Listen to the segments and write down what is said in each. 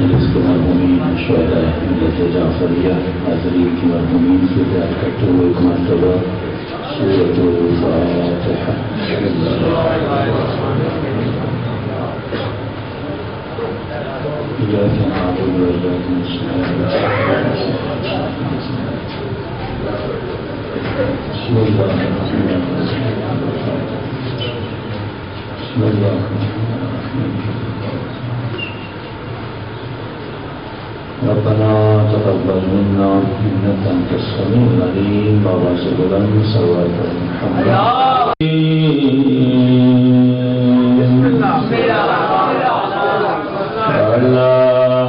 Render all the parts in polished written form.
مجلس کے مرحومین شہداء ملت جعفریہ حاضرین کی مرحومین سے پیار کرتے ہوئے ایک مرتبہ سورۃ الفاتحہ. إياك نعبد وإياك نستعين بسم الله الرحمن الرحيم. بسم الله الرحمن الرحيم. ربنا تقبل منا إنك أنت السميع العليم وغفر لنا صلوات محمد.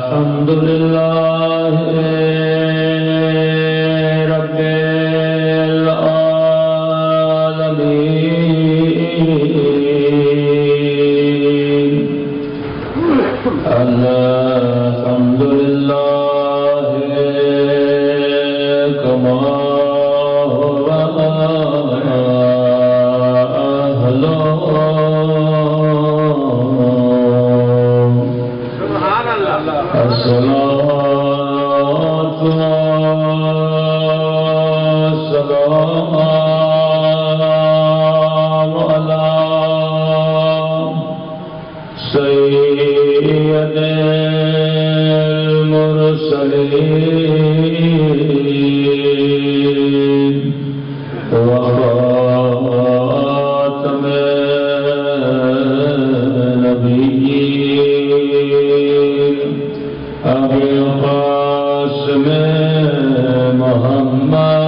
الحمد لله رب العالمين. الحمد لله كما هو أهله. الصلاة والسلام على سيد المرسلين وخاتم النبيين أبي القاسم محمد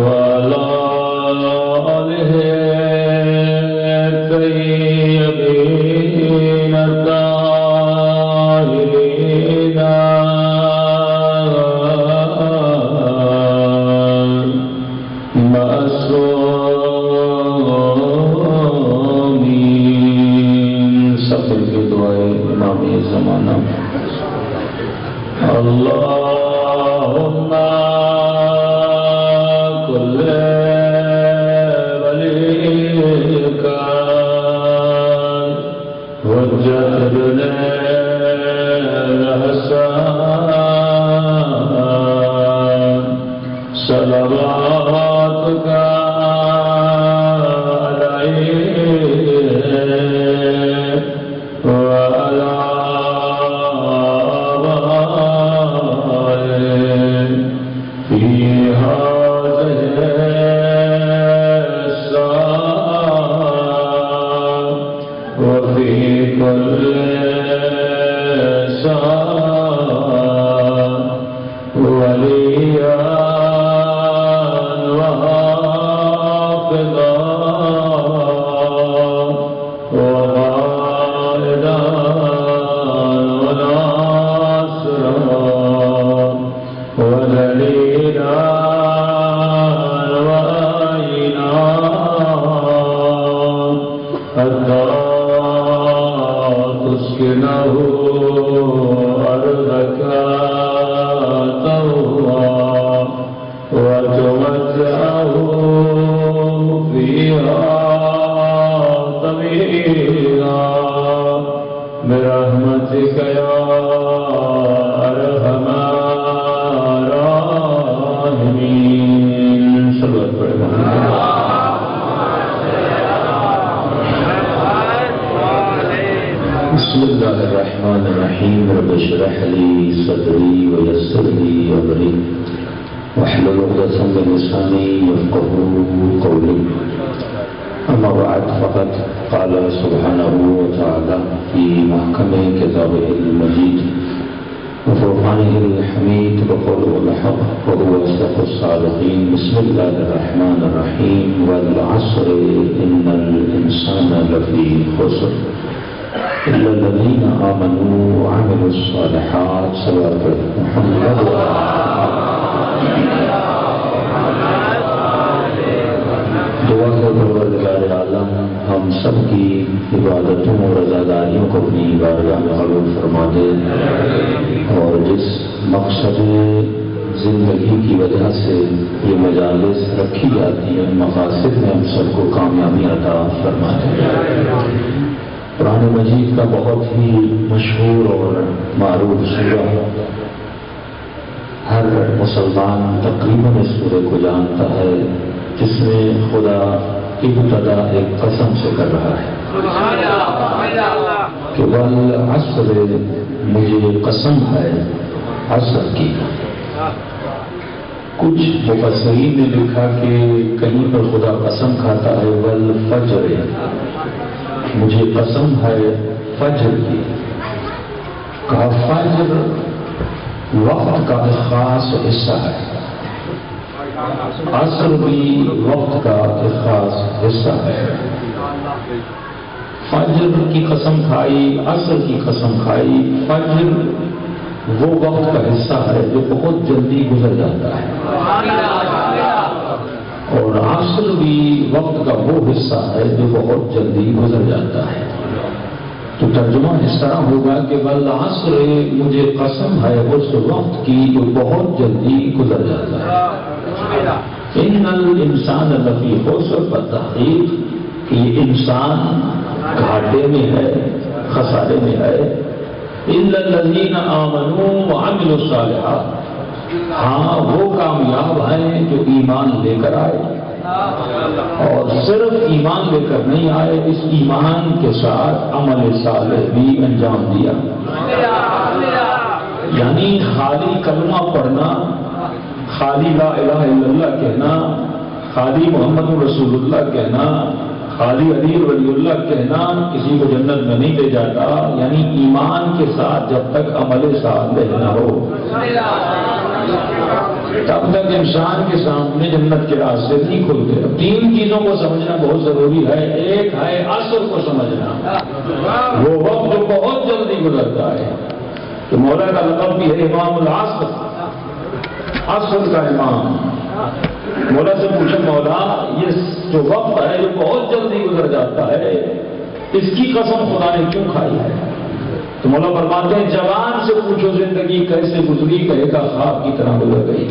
وعلى آله الطيبين الطاهرين معصومين. سفر کی دعائے امام زمانہ. اللهم كل وليك وجهدنا الحسان صلواتك عليه وعلى آله في هذه الساعة وفي كل ساعة وليا وحافظا وقائدا وناصرا ودليلا وعينا حتى تسكنه أرضك طوعا وتمتعه فيها طويلا برحمتك يا أرحم الراحمين. صلى الله عليه وسلم. بسم الله الرحمن الرحيم. رب اشرح لي صدري ويسر لي أمري واحلل عقدة من لساني يفقهوا قولي. أما بعد فقد قال سبحانه وتعالى في محكم كتابه المجيد وفرقانه الحميد وقوله الحق وهو أصدق الصادقين. بسم الله الرحمن الرحيم. والعصر إن الإنسان لفي خسر إلا الذين آمنوا وعملوا الصالحات. صلوات محمد. دعا ہے پروردگار عالم ہم سب کی عبادتوں اور رضاداریوں کو اپنی بارگاہ میں قبول فرما دے، اور جس مقصد زندگی کی وجہ سے یہ مجالس رکھی جاتی ہیں، مقاصد میں ہم سب کو کامیابی عطا فرما دے۔ قرآن مجید کا بہت ہی مشہور اور معروف سورہ، ہر مسلمان تقریباً اس سورے کو جانتا ہے، جس میں خدا ابتدا ایک قسم سے کر رہا ہے کہ والعصر، مجھے قسم ہے عصر کی۔ کچھ مفسرین نے لکھا کہ کہیں پر خدا قسم کھاتا ہے والفجر، مجھے قسم ہے فجر کی۔ کہا فجر وقت کا ایک خاص حصہ ہے، عصر بھی وقت کا ایک خاص حصہ ہے۔ فجر کی قسم کھائی، عصر کی قسم کھائی۔ فجر وہ وقت کا حصہ ہے جو بہت جلدی گزر جاتا ہے، اور عصر بھی وقت کا وہ حصہ ہے جو بہت جلدی گزر جاتا ہے۔ تو ترجمہ اس طرح ہوگا کہ والعصر، مجھے قسم ہے اس وقت کی جو بہت جلدی گزر جاتا ہے۔ ان الانسان لفی خسر، بتحقیق کہ یہ انسان گھاٹے میں ہے، خسارے میں ہے۔ الا الذین آمنوا وعملوا الصالحات، ہاں وہ کامیاب ہیں جو ایمان لے کر آئے، اور صرف ایمان لے کر نہیں آئے، اس ایمان کے ساتھ عمل صالح بھی انجام دیا۔ یعنی خالی کلمہ پڑھنا، خالی لا الہ الا اللہ کہنا، خالی محمد رسول اللہ کہنا، خالی علی ولی اللہ کہنا کسی کو جنت میں نہیں لے جاتا۔ یعنی ایمان کے ساتھ جب تک عمل صالح نہ ہو، تب تک انسان کے سامنے جنت کے راستے نہیں کھلتے۔ تین چیزوں کو سمجھنا بہت ضروری ہے۔ ایک ہے عصر کو سمجھنا، وہ وقت جو بہت جلدی گزرتا ہے، کہ مولا کا لقب بھی ہے امام العصر، عصر کا امام۔ مولا سے پوچھا مولا یہ جو وقت ہے جو بہت جلدی گزر جاتا ہے، اس کی قسم خدا نے کیوں کھائی ہے؟ تو مولا فرماتے ہیں جوان سے پوچھو زندگی کیسے گزری، کہے گا خواب کی طرح گزر گئی۔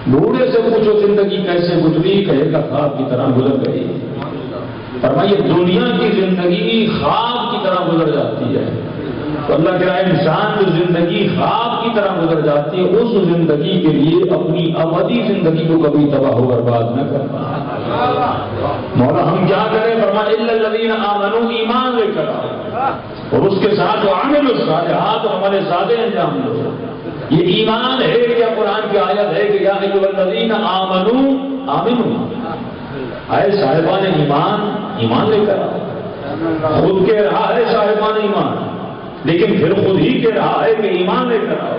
بوڑھے سے پوچھو زندگی کیسے گزری، کہے گا خواب کی طرح گزر گئی۔ فرمائیے دنیا کی زندگی خواب کی طرح گزر جاتی ہے، تو اللہ کہہ رہا ہے انسان جو زندگی خواب کی طرح گزر جاتی ہے، اس زندگی کے لیے اپنی ابدی زندگی کو کبھی تباہ و برباد نہ کرنا۔ مولا ہم کیا کریں؟ فرمایا الا الذین آمنوا، ایمان لے کر آؤ، اور اس کے ساتھ جو عمل الصالحات، اور ہمارے سادے انجام دو۔ یہ ایمان ہے کیا؟ قرآن کی آیت ہے کہ یا ایھا الذین آمنوا آمنوا، اے صاحبان ایمان، ایمان لے کر آؤ۔ خود کہہ رہا ہے صاحبان ایمان، لیکن پھر خود ہی کہہ رہا ہے کہ ایمان لے کر آؤ۔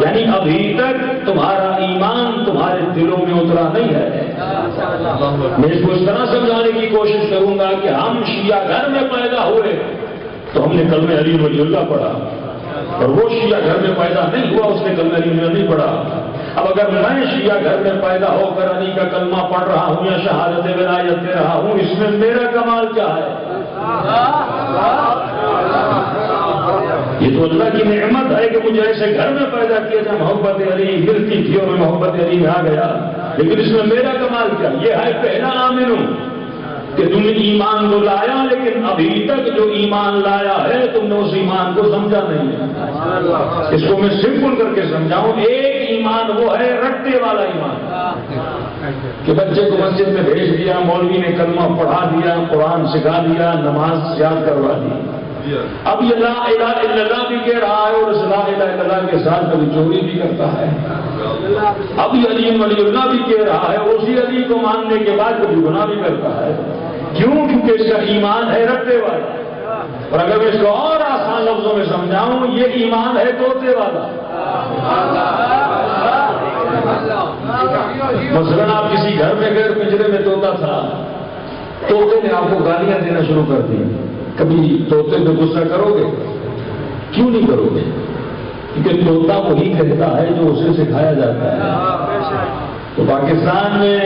یعنی ابھی تک تمہارا ایمان تمہارے دلوں میں اترا نہیں ہے۔ میں اس کو اس طرح سمجھانے کی کوشش کروں گا کہ ہم شیعہ گھر میں پیدا ہوئے تو ہم نے کلمہ علی ولی اللہ پڑھا، اور وہ شیعہ گھر میں پیدا نہیں ہوا، اس نے کلمہ علی ولی اللہ نہیں پڑھا۔ اب اگر میں شیعہ گھر میں پیدا ہو کر علی کا کلمہ پڑھ رہا ہوں یا شہادت ولایت دے رہا ہوں، اس میں میرا کمال کیا ہے؟ یہ تو اللہ کی نعمت ہے کہ مجھے ایسے گھر میں پیدا کیا جہاں محبت علی ملتی تھی اور میں محبت علی میں آ گیا، لیکن اس میں میرا کمال کیا؟ یہ ہے پہلا آمنو، کہ تم نے ایمان کو لایا، لیکن ابھی تک جو ایمان لایا ہے تم نے اس ایمان کو سمجھا نہیں ہے۔ اس کو میں سمپل کر کے سمجھاؤں، ایک ایمان وہ ہے رٹنے والا ایمان، کہ بچے کو مسجد میں بھیج دیا، مولوی نے کلمہ پڑھا دیا، قرآن سکھا دیا، نماز یاد کروا دی، اب یہ لا الہ الا اللہ بھی کہہ رہا ہے، اور اس لا الہ الا اللہ کے ساتھ کبھی چوری بھی کرتا ہے، اب یہ علی ولی اللہ بھی کہہ رہا ہے، اسی علی کو ماننے کے بعد کبھی گناہ بھی کرتا ہے۔ کیوں؟ کیونکہ اس کا ایمان ہے رٹنے والا۔ اور اگر میں اس کو اور آسان لفظوں میں سمجھاؤں، یہ ایمان ہے طوطے والا۔ مثلاً آپ کسی گھر میں گئے، پنجرے میں طوطا تھا، طوطے نے آپ کو گالیاں دینا شروع کر دی، کبھی طوطے پہ غصہ کرو گے؟ کیوں نہیں کرو گے؟ کیونکہ طوطا وہی کہتا ہے جو اسے سکھایا جاتا ہے۔ تو پاکستان میں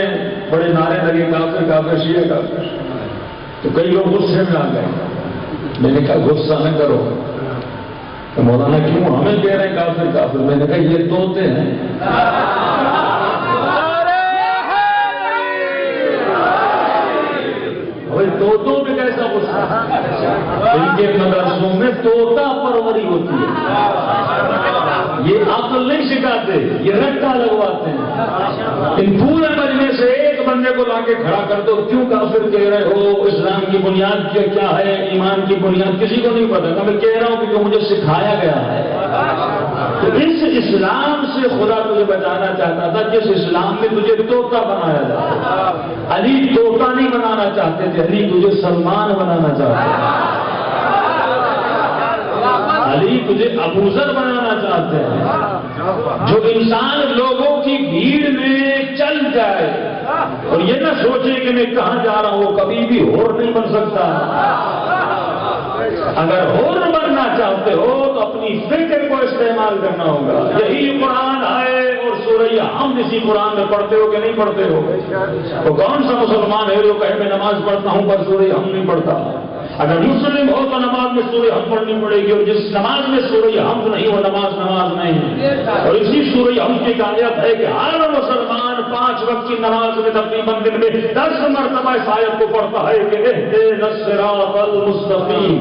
بڑے نعرے لگے کافر کافر شیعہ کافر، تو کئی لوگ غصے میں آ گئے۔ میں نے کہا غصہ نہ کرو، تو مولانا کیوں ہمیں کہہ رہے ہیں کافر کافر؟ میں نے کہا یہ طوطے ہیں، طوطوں پہ کیسا غصہ؟ ان کے مدرسوں میں طوطا پروری ہوتی ہے، یہ عقل نہیں سکھاتے، یہ رٹا لگواتے ہیں۔ ان پورے مجمع سے ایک بندے کو لا کے کھڑا کر دو، کیوں کافر کہہ رہے ہو، اسلام کی بنیاد کیا ہے، ایمان کی بنیاد کسی کو نہیں پتا، میں کہہ رہا ہوں کیونکہ مجھے سکھایا گیا ہے۔ تو اس اسلام سے خدا تجھے بچانا چاہتا تھا جس اسلام میں تجھے طوطا بنایا جاتا۔ علی طوطا نہیں بنانا چاہتے تھے، علی تجھے سلمان بنانا چاہتے تھے، علی تجھے ابوذر بنانا چاہتے ہیں، جو انسان لوگوں کی بھیڑ میں چل جائے اور یہ نہ سوچے کہ میں کہاں جا رہا ہوں، وہ کبھی بھی ہور نہیں بن سکتا۔ اگر ہور بننا چاہتے ہو تو اپنی فکر کو استعمال کرنا ہوگا۔ یہی قرآن ہے اور سورہ ہم اسی قرآن میں پڑھتے ہو کہ نہیں پڑھتے ہو؟ تو کون سا مسلمان ہے جو کہے میں نماز پڑھتا ہوں پر سورہ ہم نہیں پڑھتا؟ اگر مسلم ہو تو نماز میں سورہ ہم پڑھنی پڑے گی، اور جس نماز میں سورہ ہم نہیں وہ نماز نہیں ہے۔ اور اسی سورہ ہم کی آیت ہے کہ ہر مسلمان 5 وقت کی نماز میں تقریباً دن میں 10 مرتبہ اس آیت کو پڑھتا ہے کہ اہدنا الصراط المستقیم۔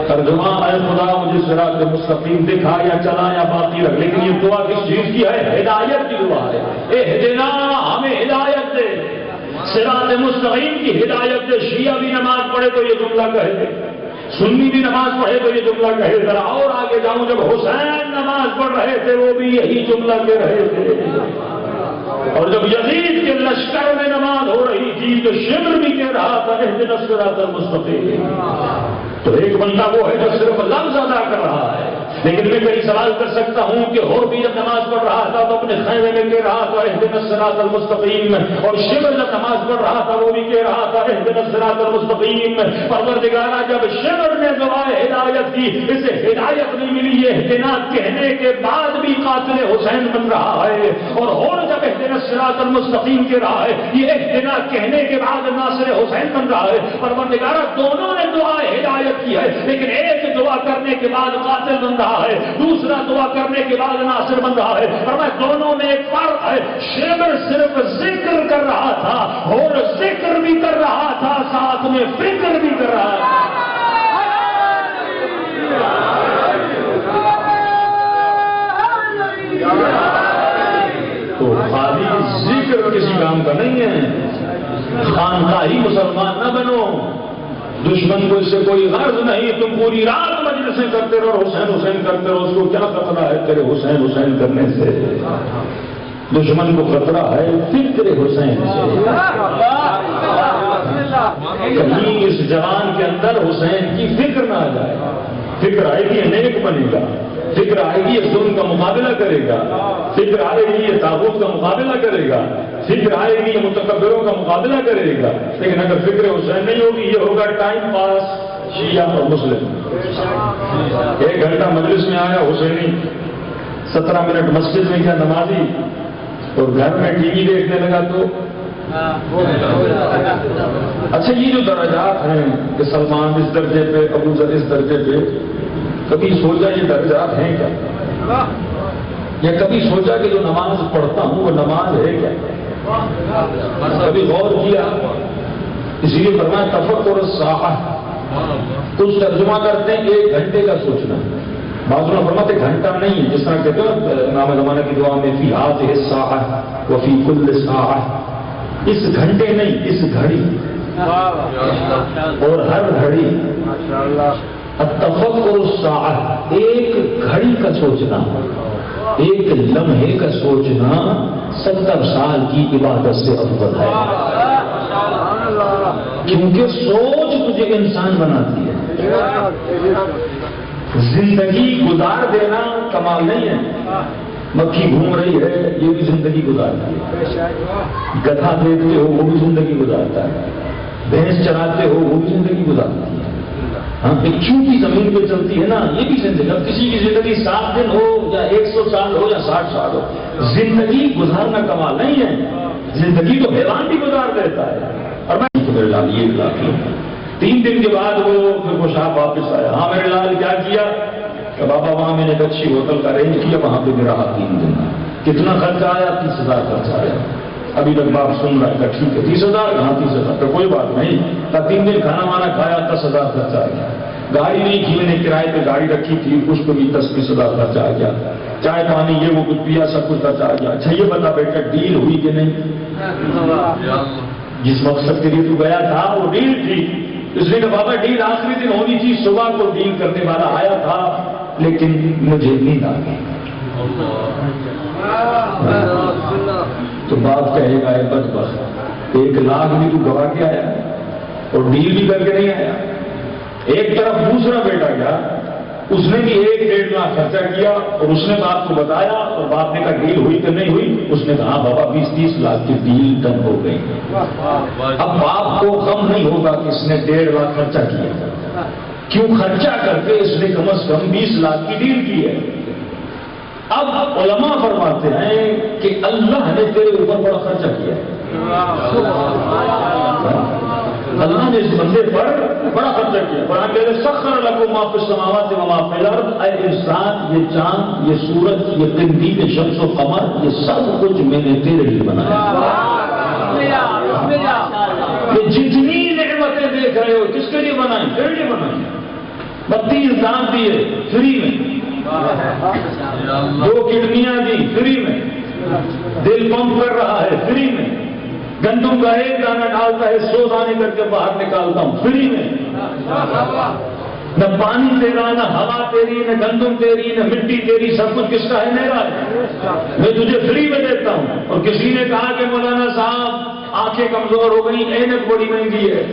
ترجمہ اے خدا مجھے صراط مستقیم دکھا یا چلا یا باقی رکھ، لیکن یہ دعا کس چیز کی ہے؟ ہدایت کی دعا ہے۔ اہدنا ہمیں ہدایت دے، صراط مستقیم کی ہدایت دے۔ شیعہ بھی نماز پڑھے تو یہ جملہ کہے، سنی بھی نماز پڑھے تو یہ جملہ کہے۔ ذرا اور آگے جاؤں، جب حسین نماز پڑھ رہے تھے وہ بھی یہی جملہ کہہ رہے تھے، اور جب یزید کے لشکر میں نماز ہو رہی تھی تو شمر بھی کہہ رہا تھا اہدنا الصراط المستقیم۔ تو ایک بندہ وہ ہے جو صرف لفظ ادا کر رہا ہے، لیکن میں کہیں سوال کر سکتا ہوں کہ اور بھی جب نماز پڑھ رہا تھا تو اپنے خیمے میں کہہ رہا تھا اہدنا الصراط المستقیم، اور شمر جب نماز پڑھ رہا تھا وہ بھی کہہ رہا تھا اہدنا الصراط المستقیم۔ پروردگارا جب شمر نے دعائے ہدایت کی، اسے ہدایت نہیں ملی، یہ اہدنا کہنے کے بعد بھی قاتل حسین بن رہا ہے، اور جب اہدنا الصراط المستقیم کہہ رہا ہے یہ اہدنا کہنے کے بعد ناصر حسین بن رہا ہے۔ پروردگارا دونوں نے دعائے ہدایت کی ہے، لیکن ایک دعا کرنے کے بعد قاتل بن رہا ہے، دوسرا دعا کرنے کے بعد ناصر بن رہا ہے۔ فرمایا دونوں میں ایک فرق ہے، شمر صرف ذکر کر رہا تھا اور ذکر بھی کر رہا تھا ساتھ میں فکر بھی کر رہا تھا۔ تو خالی ذکر کسی کام کا نہیں ہے، خانقاہی مسلمان نہ بنو، دشمن کو اس سے کوئی غرض نہیں، تم پوری رات مجلسیں کرتے رہو، حسین حسین کرتے رہو، اس کو کیا خطرہ ہے تیرے حسین حسین کرنے سے؟ دشمن کو خطرہ ہے فکر حسین سے، کہیں اس جوان کے اندر حسین کی فکر نہ آ جائے۔ فکر آئے گی نیک بنے گا، فکر آئے گی یہ ظلم کا مقابلہ کرے گا، فکر آئے گی یہ طاغوت کا مقابلہ کرے گا، فکر آئے گی یہ متکبروں کا مقابلہ کرے گا۔ لیکن اگر فکر حسین نہیں ہوگی یہ ہوگا ٹائم پاس شیعہ اور مسلم۔ 1 گھنٹہ مجلس میں آیا حسینی، 17 منٹ مسجد میں کیا نمازی، اور گھر میں ٹی وی دیکھنے لگا تو اچھا یہ جو درجات ہیں کہ سلمان اس درجے پہ، ابوذر اس درجے پہ، کبھی سوچا یہ درجات ہیں کیا؟ یا کبھی سوچا کہ جو نماز پڑھتا ہوں وہ نماز ہے کیا؟ کبھی غور کیا؟ اسی لیے فرمایا تفکر الساعہ، کچھ ترجمہ کرتے ہیں 1 گھنٹے کا سوچنا، بعض لوگ فرماتے گھنٹہ نہیں، جس طرح کہتے ہیں امام زمانہ کی دعا میں فی هذه الساعہ وفی کل ساعہ، اس گھنٹے نہیں، اس گھڑی اور ہر گھڑی۔ التفکر الساعہ، ایک گھڑی کا سوچنا، ایک لمحے کا سوچنا 70 سال کی عبادت سے افضل ہے، کیونکہ سوچ تجھے انسان بناتی ہے۔ زندگی گزار دینا کمال نہیں ہے، مکھی گھوم رہی ہے یہ بھی زندگی گزارتی ہے، گدھا دیکھتے ہو وہ بھی زندگی گزارتا ہے، بھینس چراتے ہو وہ بھی زندگی گزارتی ہے، ہاں ایک چونٹی زمین پہ چلتی ہے نا یہ بھی زندگی۔ اب کسی کی زندگی 7 دن ہو یا 100 سال ہو یا 60 سال ہو، زندگی گزارنا کمال نہیں ہے، زندگی تو حیوان بھی گزار دیتا ہے۔ اور میں یہ 3 دن کے بعد وہ پھر خوشاب واپس آیا، ہاں میرے لال کیا کیا؟ کہ بابا وہاں میں نے ایک اچھی ہوٹل کا ارینج کیا، وہاں پہ میرا 3 دن، کتنا خرچہ آیا؟ 30,000 خرچہ آیا۔ ابھی تک باپ سن رہا ہے کہ ٹھیک ہے 30,000 ہاں 30,000 تو کوئی بات نہیں. 3 دن کھانا وانا کھایا 10,000 خرچہ آ گیا. گاڑی نہیں تھی, میں نے کرائے پہ گاڑی رکھی تھی, اس کو بھی 10-20,000 خرچہ آ گیا. چائے پانی یہ وہ کچھ پیا سب کچھ خرچہ آ گیا. اچھا یہ بتا بیٹا ڈیل ہوئی کہ نہیں؟ جس مقصد کے لیے تو گیا تھا وہ ڈیل تھی. اس نے کہا بابا ڈیل آخری دن ہونی تھی, صبح کو ڈیل کرنے والا آیا تھا لیکن مجھے نیند آ گئی. تو باپ کہے گا اے بدبخت 1 لاکھ بھی تو گوا کے آیا اور ڈیل بھی کر کے نہیں آیا. ایک طرف دوسرا بیٹا گیا, اس نے بھی 1-1.5 لاکھ خرچہ کیا اور اس نے باپ کو بتایا اور باپ نے کہا ڈیل ہوئی کہ نہیں ہوئی. اس نے کہا بابا 20-30 لاکھ کی ڈیل ڈن ہو گئی. اب باپ کو غم نہیں ہوگا کہ اس نے 1.5 لاکھ خرچہ کیا. کیوں خرچہ کر کے اس نے کم از کم 20 لاکھ کی ڈیل کی ہے. اب علماء فرماتے ہیں کہ اللہ نے تیرے اوپر بڑا خرچہ کیا ہے. اللہ نے اس بندے پر بڑا خرچہ کیا. قرآن کہتے ہیں سخر لکم ما فی السماوات و ما فی الارض. اے انسان یہ چاند, یہ سورج, یہ قندیل, یہ شمس و قمر, یہ سب کچھ میں نے تیرے لیے بنایا. یہ جتنی نعمتیں دیکھ رہے ہو کس کے لیے بنائیں؟ تیرے لیے بنائیں. 32 دانت دیے فری میں, 2 کڈنیاں دی فری میں, دل پمپ کر رہا ہے فری میں, گندم کا 1 دانہ ڈالتا ہے 100 دانے کر کے باہر نکالتا ہوں فری میں. نہ پانی تیرا, نہ ہوا تیری, نہ گندم تیری, نہ مٹی تیری, سب کچھ کس کا ہے؟ میرا ہے. میں تجھے فری میں دیتا ہوں. اور کسی نے کہا کہ مولانا صاحب آنکھیں کمزور ہو گئی, اینک بڑی مہنگی ہے.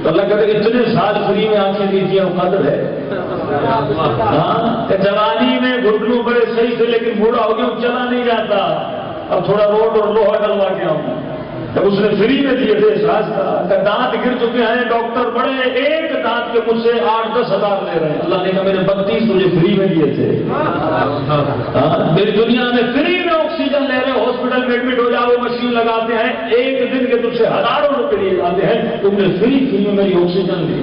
تو اللہ کہتے اتنے سال فری میں آنکھیں دی تھی, قدر ہے. ہاں جوانی میں گھٹنوں بڑے صحیح تھے لیکن بوڑھا ہو گیا, چلا نہیں جاتا. اب تھوڑا روڈ اور لوہا ڈلوا کے آؤں. جب اس نے فری میں دیے تھے احساس کا, دانت گر چکے ہیں, ڈاکٹر بڑے 1 دانت کے مجھ سے 8-10 ہزار لے رہے ہیں. اللہ نے کہا میرے 32 تجھے فری میں دیے تھے. میری دنیا میں فری میں آکسیجن لے رہے, ہاسپٹل میں ایڈمٹ ہو جاؤ, مشین لگاتے ہیں, 1 دن کے تجھ سے ہزاروں روپے لیے جاتے ہیں. تم نے فری میں میری آکسیجن دی.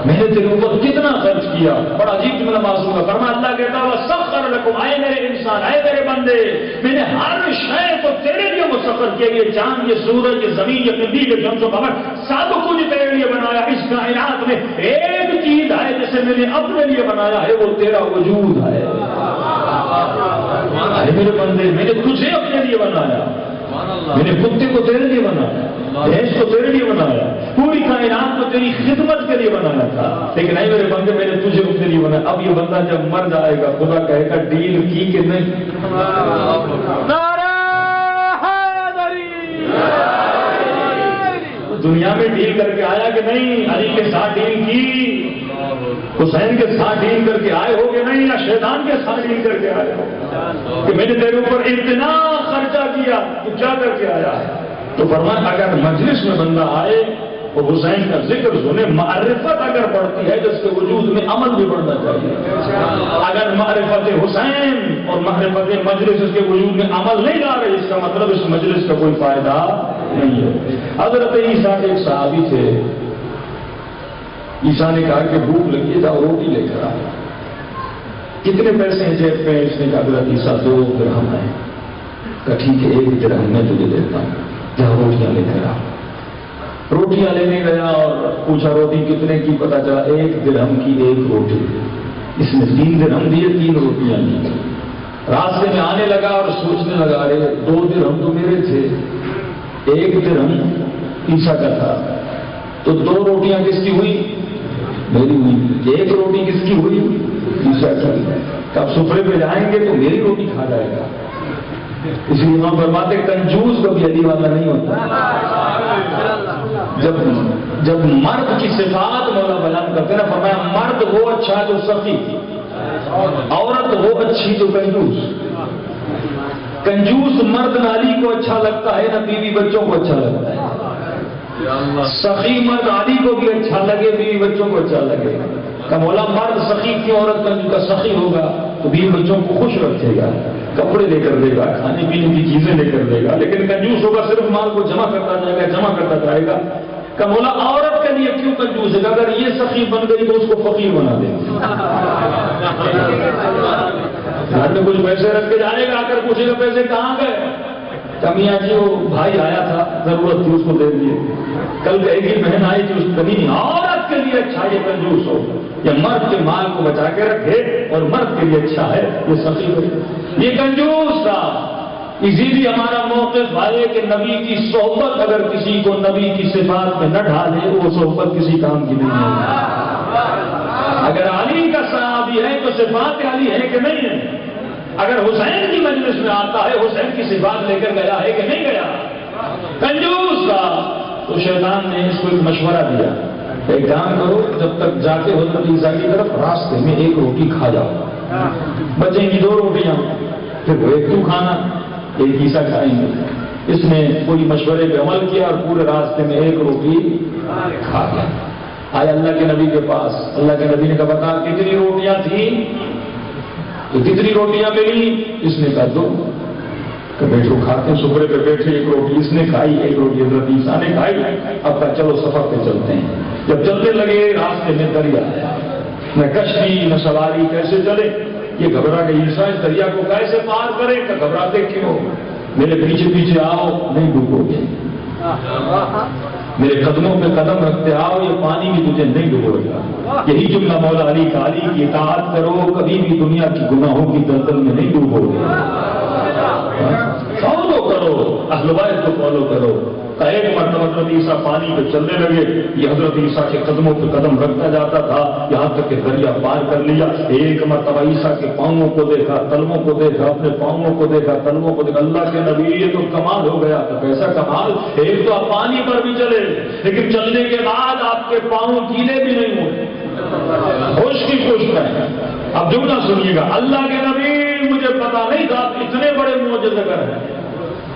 میں نے تیرے اوپر کتنا خرچ کیا. بڑا عجیب جملہ معصوم کا فرما. اللہ کہتا ہے سخر لکم, اے میرے انسان, اے میرے بندے, میں نے ہر شے کو تیرے لیے مسخر کیا. یہ چاند, یہ سورج, یہ زمین, یہ قندیل, یہ شمس و قمر, سب کچھ تیرے لیے بنایا. اس کائنات میں ایک چیز ہے جسے میں نے اپنے لیے بنایا ہے, وہ تیرا وجود ہے. اے میرے بندے, میں نے تجھے اپنے لیے بنایا. میں نے کتے کو تیرے لیے بنایا, بھینس کو تیرے لیے بنایا, پوری کائنات کو تیری خدمت کے لیے بنایا تھا. لیکن اے میرے بندے, میں نے تجھے اپنے لیے بنایا. اب یہ بندہ جب مر جائے گا, خدا کہے گا ڈیل کی کہ نہیں؟ دنیا میں ڈیل کر کے آیا کہ نہیں؟ علی کے ساتھ ڈیل کی, حسین کے ساتھ ڈیل کر کے آئے ہو کہ نہیں, یا شیطان کے ساتھ ڈیل کر کے آئے ہو کہ میں نے تیرے اوپر اتنا خرچہ کیا, تو کیا کر کے آیا ہے؟ تو فرمایا اگر مجلس میں بندہ آئے اور حسین کا ذکر سنے, معرفت اگر بڑھتی ہے تو اس کے وجود میں عمل بھی بڑھنا چاہیے. اگر معرفت حسین اور معرفت مجلس اس کے وجود میں عمل نہیں لا رہے, اس کا مطلب اس مجلس کا کوئی فائدہ نہیں ہے. حضرت عیسیٰ کے ایک صحابی تھے. عیسیٰ نے کہا کہ بھوک لگی ہے, جاؤ روٹی لے کر آؤ. کتنے پیسے ہیں جیب پہ؟ اس نے کہا حضرت عیسیٰ 2 درہم ہیں. کہا ٹھیک ہے 1 درہم میں تجھے دیتا ہوں, جاؤ روٹیاں لے کر آؤ. روٹیاں لینے گیا اور پوچھا روٹی کتنے کی؟ پتا چلا 1 درہم کی 1 روٹی. اس نے 3 درہم دیے, 3 روٹیاں لی. راستے میں آنے لگا اور سوچنے لگا, ارے 2 درہم تو میرے تھے, 1 درہم عیسیٰ کا تھا, تو 2 روٹیاں کس کی ہوئی؟ میری ہوئی. 1 روٹی کس کی ہوئی؟ عیسیٰ کی. اب سفرے پہ جائیں گے تو میری روٹی کھا جائے گا. اس لیے وہاں پر باتیں, کنجوس کبھی علی والا نہیں ہوتا. جب مرد کی صفات مولا بیان کرتے نا, فرمایا مرد وہ اچھا جو سخی, عورت وہ اچھی جو کنجوس. کنجوس مرد نالی کو اچھا لگتا ہے, نہ بیوی بچوں کو اچھا لگتا ہے. سخی مرد علی کو بھی اچھا لگے, بیوی بچوں کو اچھا لگے. کہ مولا مرد سخی کی, عورت کا سخی ہوگا تو بیوی بچوں کو خوش رکھے گا, کپڑے لے کر دے گا, کھانے پینے کی چیزیں لے کر دے گا. لیکن کنجوس ہوگا, صرف مال کو جمع کرتا جائے گا, جمع کرتا جائے گا. کہ مولا عورت کے لیے کیوں کنجوس ہے؟ کہ اگر یہ سخی بن گئی تو اس کو فقیر بنا دے گا. گھر میں کچھ پیسے رکھ کے جائے گا, آ کر پوچھے گا پیسے کہاں گئے؟ کمیاں جی وہ بھائی آیا تھا, ضرورت تھی اس کو دے دیے. کل کہے گی بہن آئی تھی, اس کمی عورت کے لیے اچھا یہ کنجوس ہو, یا مرد کے مال کو بچا کے رکھے اور مرد کے لیے اچھا ہے یہ سخی ہو, یہ کنجوس تھا. اسی لیے ہمارا موقف ہے کہ نبی کی صحبت اگر کسی کو نبی کی صفات میں نہ ڈھالے وہ صحبت کسی کام کی نہیں ہے. اگر علی کا صحابی ہے تو صفات علی ہے کہ نہیں ہے؟ اگر حسین کی مجلس میں آتا ہے حسین کی صفات لے کر گیا ہے کہ نہیں گیا؟ کنجوس تھا. تو شیطان نے اس کو ایک مشورہ دیا, ایک کام کرو, جب تک جاتے حضرت عیسیٰ کی طرف راستے میں ایک روٹی کھا جاؤ, بچیں گی 2 روٹیاں, پھر وہ ایک تو کھانا, ایک عیسیٰ کھائیں گے. اس نے کوئی مشورے پہ عمل کیا اور پورے راستے میں ایک روٹی کھا گیا. آئے اللہ کے نبی کے پاس, اللہ کے نبی نے کہا بتا کتنی روٹیاں تھیں؟ تو کتنی روٹیاں ملی؟ اس نے کہا 2. کہ بیٹھو کھاتے ہیں, سپرے پہ بیٹھے, ایک روٹی اس نے کھائی, ایک روٹی حضرت عیسیٰ نے کھائی. اب کہا چلو سفر پہ چلتے ہیں. جب چلنے لگے راستے میں دریا آیا, نہ کشتی نہ سواری, کیسے چلے؟ یہ گھبرا گئی, عیسیٰ اس دریا کو کیسے پار کرے؟ کہ گھبراتے کیوں؟ میرے پیچھے پیچھے آؤ, نہیں ڈوبو گے. میرے قدموں پہ قدم رکھتے آؤ, یہ پانی بھی تجھے نہیں ڈبوئے گا. یہی جملہ مولا علی کا, علی کی اطاعت کرو, کبھی بھی دنیا کی گناہوں کی دلدل میں نہیں ڈوبو گے. فالو کرو, اہل بیت کو فالو کرو. ایک مرتبہ حضرت عیسیٰ پانی پہ چلنے لگے, یہ حضرت عیسیٰ کے قدموں پہ قدم رکھتا جاتا تھا یہاں تک کہ دریا پار کر لیا. ایک مرتبہ عیسیٰ کے پاؤں کو دیکھا, تلووں کو دیکھا, اپنے پاؤں کو دیکھا, تلووں کو دیکھا. اللہ کے نبی یہ تو کمال ہو گیا. تو کیسا کمال؟ ایک تو آپ پانی پر بھی چلے لیکن چلنے کے بعد آپ کے پاؤں گیلے بھی نہیں ہوئے, خشک کی خشک ہے. اب جملہ سنیے گا, اللہ کے نبی مجھے پتا نہیں تھا اتنے بڑے معجزے کر ہیں.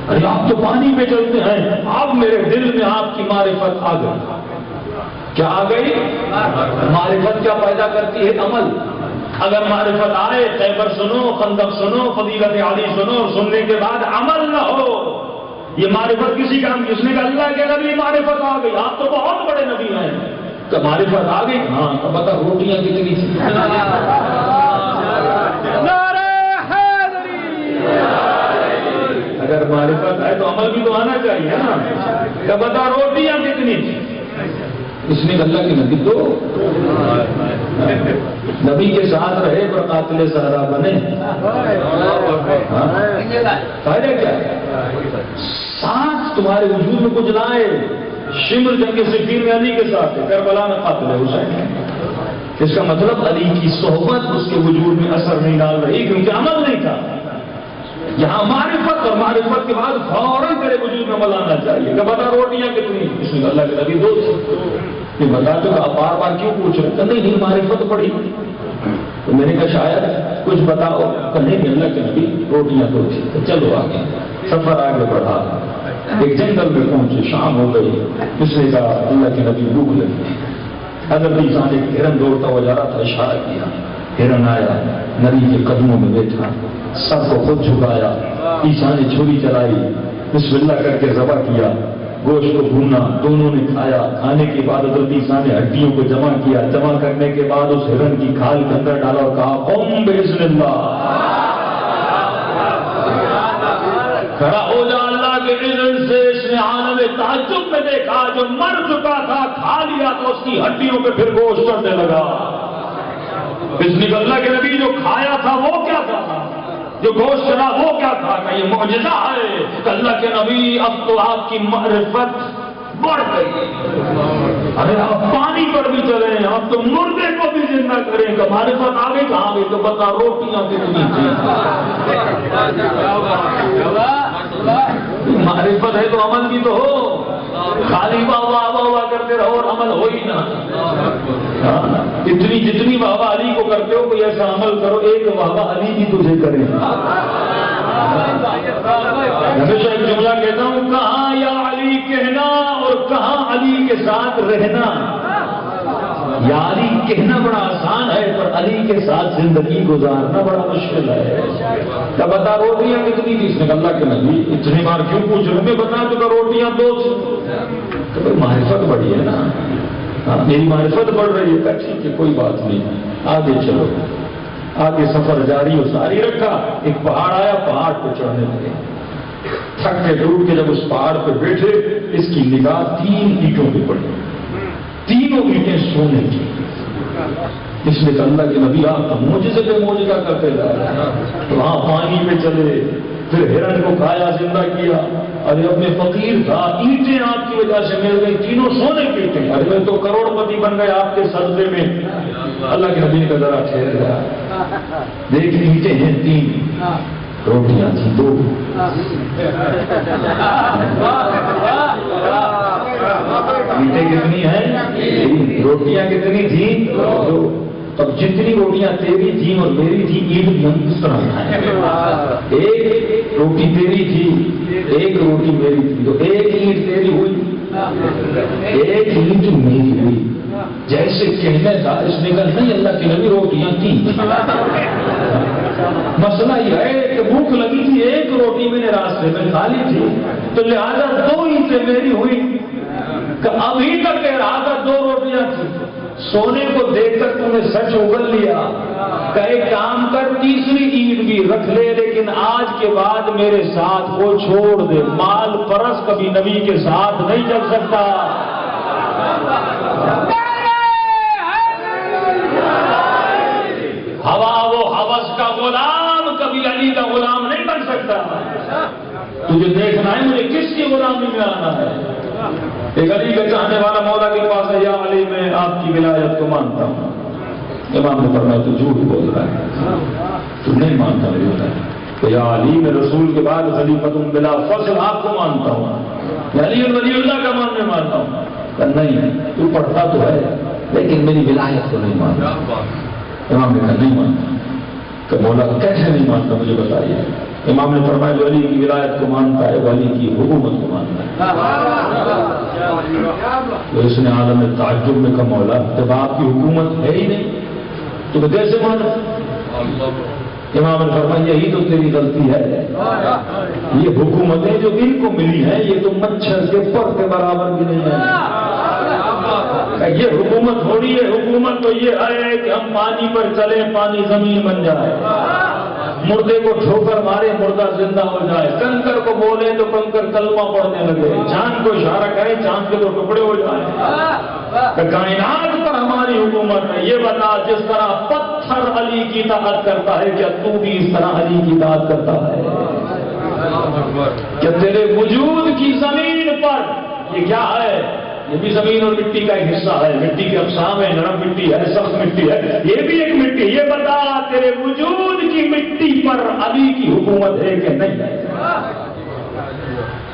ارے آپ تو پانی پہ چلتے ہیں. اب میرے دل میں آپ کی معرفت آ گئی. کیا آ گئی؟ معرفت کیا پیدا کرتی ہے؟ عمل. اگر معرفت آئے, خیبر سنو, خندق سنو, فضیلت علی سنو, اور سننے کے بعد عمل نہ ہو, یہ معرفت کسی کام کی. اس نے کہا اللہ کے نبی معرفت آ گئی, آپ تو بہت بڑے نبی ہیں. کہ معرفت آ گئی؟ ہاں. تو بتا روٹیاں کتنی تھیں؟ اگر معرفت ہے تو عمل بھی تو آنا چاہیے نا. کہ بتا روٹیاں کتنی تھی؟ اس نے اللہ کے نبی تو نبی کے ساتھ رہے پر قاتل زہرا بنے. فائدہ کیا ہے؟ ساتھ تمہارے وجود میں کچھ لائے. شمر جنگ صفین میں علی کے ساتھ ہے, کربلا میں قاتل حسین ہے. اس کا مطلب علی کی صحبت اس کے وجود میں اثر نہیں ڈال رہی کیونکہ عمل نہیں تھا. یہاں معرفت اور معرفت کے بعد فوراً میرے وجود میں عمل آنا چاہیے. کہ بتا روٹیاں کتنی؟ اس میں اللہ کے نبی 2 تھے. یہ بتا دو کہ آپ بار بار کیوں پوچھ رہے؟ کہ نہیں معرفت پڑی. تو میں نے کہا شاید کچھ بتاؤ. کہ نہیں اللہ کے نبی روٹیاں 2 تھی. تو چلو آگے, سفر آگے بڑھا. ایک جنگل میں پہنچے, شام ہو گئی. اس نے کہا اللہ کے نبی بھوک لگی. حضرت عیسیٰ نے ایک ہرن دوڑتا ہوا جا رہا تھا, اشارہ کیا. ہرن آیا, نبی کے قدموں میں بیٹھا, سب کو خود جھکایا. عیسیٰ نے چھری چلائی, بسم اللہ کر کے ذبح کیا. گوشت کو بھونا, دونوں نے کھایا. کھانے کے بعد حضرت عیسیٰ نے ہڈیوں کو جمع کیا. جمع کرنے کے بعد اس ہرن کی کھال کے اندر ڈالا اور کہا قم بإذن اللہ, کھڑا ہو جا اللہ کے اذن سے. اس نے عالم تعجب میں دیکھا جو مر چکا تھا, کھا لیا تو اس کی ہڈیوں پہ پھر گوشت چڑھنے لگا. اس نے اللہ کے نبی جو کھایا تھا وہ کیا تھا, جو گوشت چڑھا وہ کیا تھا؟ کہ یہ معجزہ ہے کہ اللہ کے نبی اب تو آپ کی معرفت بڑھ گئی. ارے آپ پانی پر بھی چلیں, اب تو مردے کو بھی زندہ کریں. کہ معرفت آگے کہاں گئی؟ تو بتا روٹیاں کتنی تھیں؟ معرفت ہے تو عمل بھی تو ہو. خالی واہ واہ واہ واہ کرتے رہو اور عمل ہو ہی نہ. اتنی جتنی واہ واہ علی کو کرتے ہو کوئی ایسا عمل کرو ایک واہ واہ علی بھی تجھے کرے. ہمیشہ ایک جملہ کہتا ہوں, کہاں یا علی کہنا اور کہاں علی کے ساتھ رہنا. یا علی کہنا بڑا آسان ہے پر علی کے ساتھ زندگی گزارنا بڑا مشکل ہے. کیا بتا روٹیاں کتنی تھی؟ اس نے اللہ کے نبی اتنی بار کیوں پوچھ رہے؟ میں بتا چکا روٹیاں 2 تھی. معرفت بڑی ہے نا, میری معرفت بڑھ رہی ہے. ٹھیک ہے کوئی بات نہیں, آگے چلو. آگے سفر جاری و ساری رکھا. ایک پہاڑ آیا, پہاڑ پہ چڑھنے لگے. تھک کے ڈوب کے جب اس پہاڑ پہ بیٹھے، اس کی نگاہ 3 اینٹوں پہ پڑی، تینوں اینٹیں سونے کی۔ اس نے کہا اللہ کے نبی آپ معجزے پہ معجزہ کرتے جا رہے ہیں، وہاں پانی پہ چلے، پھر ہرن کو کھایا، زندہ کیا، ارے اپنے فقیر تھا، اینٹیں آپ کی وجہ سے مل گئی، تینوں سونے کی اینٹیں، ارے میں تو کروڑ پتی بن گئے آپ کے صدقے میں۔ اللہ کے نبی کا ذرا ٹھہر گیا، دیکھ اینٹیں ہیں 3، روٹیاں تھیں 2۔ اینٹیں کتنی ہیں؟ روٹیاں کتنی تھیں؟ 2۔ اب جتنی روٹیاں تیری تھیں اور میری تھی، عید بھی ہم کس طرح کھائیں؟ ایک روٹی تیری تھی، ایک روٹی میری تھی، تو ایک اینٹ تیری ہوئی، ایک اینٹ میری ہوئی۔ جیسے کہنے تھا، اس نے کہا نہیں اللہ کی نبی روٹیاں تھیں، مسئلہ یہ ہے کہ بھوک لگی تھی، ایک روٹی میں نے راستے میں کھا لی تھی، تو لہذا 2 اینٹیں میری ہوئی۔ کہ ابھی تک کہہ رہا تھا 2 روٹیاں تھیں، سونے کو دیکھ کر تم نے سچ اگل لیا، کہ ایک کام کر 3ری اینٹ بھی رکھ لے، لیکن آج کے بعد میرے ساتھ کو چھوڑ دے، مال پرس کبھی نبی کے ساتھ نہیں چل سکتا۔ ہوا وہ حوث کا غلام کبھی علی کا غلام نہیں بن سکتا۔ تجھے دیکھنا ہے مجھے کس کی غلامی میں آنا ہے۔ ایک علی کا چاہنے والا مولا کے پاس ہے، یا علی میں آپ کی ولایت کو مانتا ہوں۔ امام نے فرمایا تو جھوٹ بول رہا ہے، تو نہیں مانتا میری ولایت۔ تو یا علی میں رسول کے بعد خلیفۃ بلا فصل آپ کو مانتا ہوں، یا علی ولی اللہ کا ماننے مانتا ہوں۔ کہ نہیں، تو پڑھتا تو ہے لیکن میری ولایت کو نہیں مانتا۔ امام نے کہا نہیں مانتا۔ کہ مولا کیسے نہیں مانتا مجھے بتائیے۔ امام نے فرمایا جو علی کی ولایت کو مانتا ہے وہ علی کی حکومت کو مانتا ہے۔ تو اس نے عالم تعجب میں کہا مولا جب آپ کی حکومت ہے ہی نہیں تو کیسے مانا؟ امام نے فرمایا یہی تو تیری غلطی ہے، یہ حکومتیں جو ان کو ملی ہیں یہ تو مچھر کے پر کے برابر بھی نہیں ہے۔ یہ حکومت تھوڑی ہے، حکومت تو یہ ہے کہ ہم پانی پر چلیں، پانی زمین بن جائے، مردے کو ٹھوکر مارے مردہ زندہ ہو جائے، کنکر کو بولے تو کنکر کلمہ پڑھنے لگے، چاند کو اشارہ کرے چاند کے تو ٹکڑے ہو جائیں۔ کائنات پر ہماری حکومت ہے۔ یہ بتا جس طرح پتھر علی کی اطاعت کرتا ہے کیا تو بھی اس طرح علی کی اطاعت کرتا ہے؟ کہ تیرے وجود کی زمین پر یہ کیا ہے؟ یہ بھی زمین اور مٹی کا ایک حصہ ہے، مٹی کے اقسام ہے، نرم مٹی ہے، سخت مٹی ہے، یہ بھی ایک مٹی۔ یہ بتا تیرے وجود کی مٹی پر علی کی حکومت ہے کہ نہیں ہے؟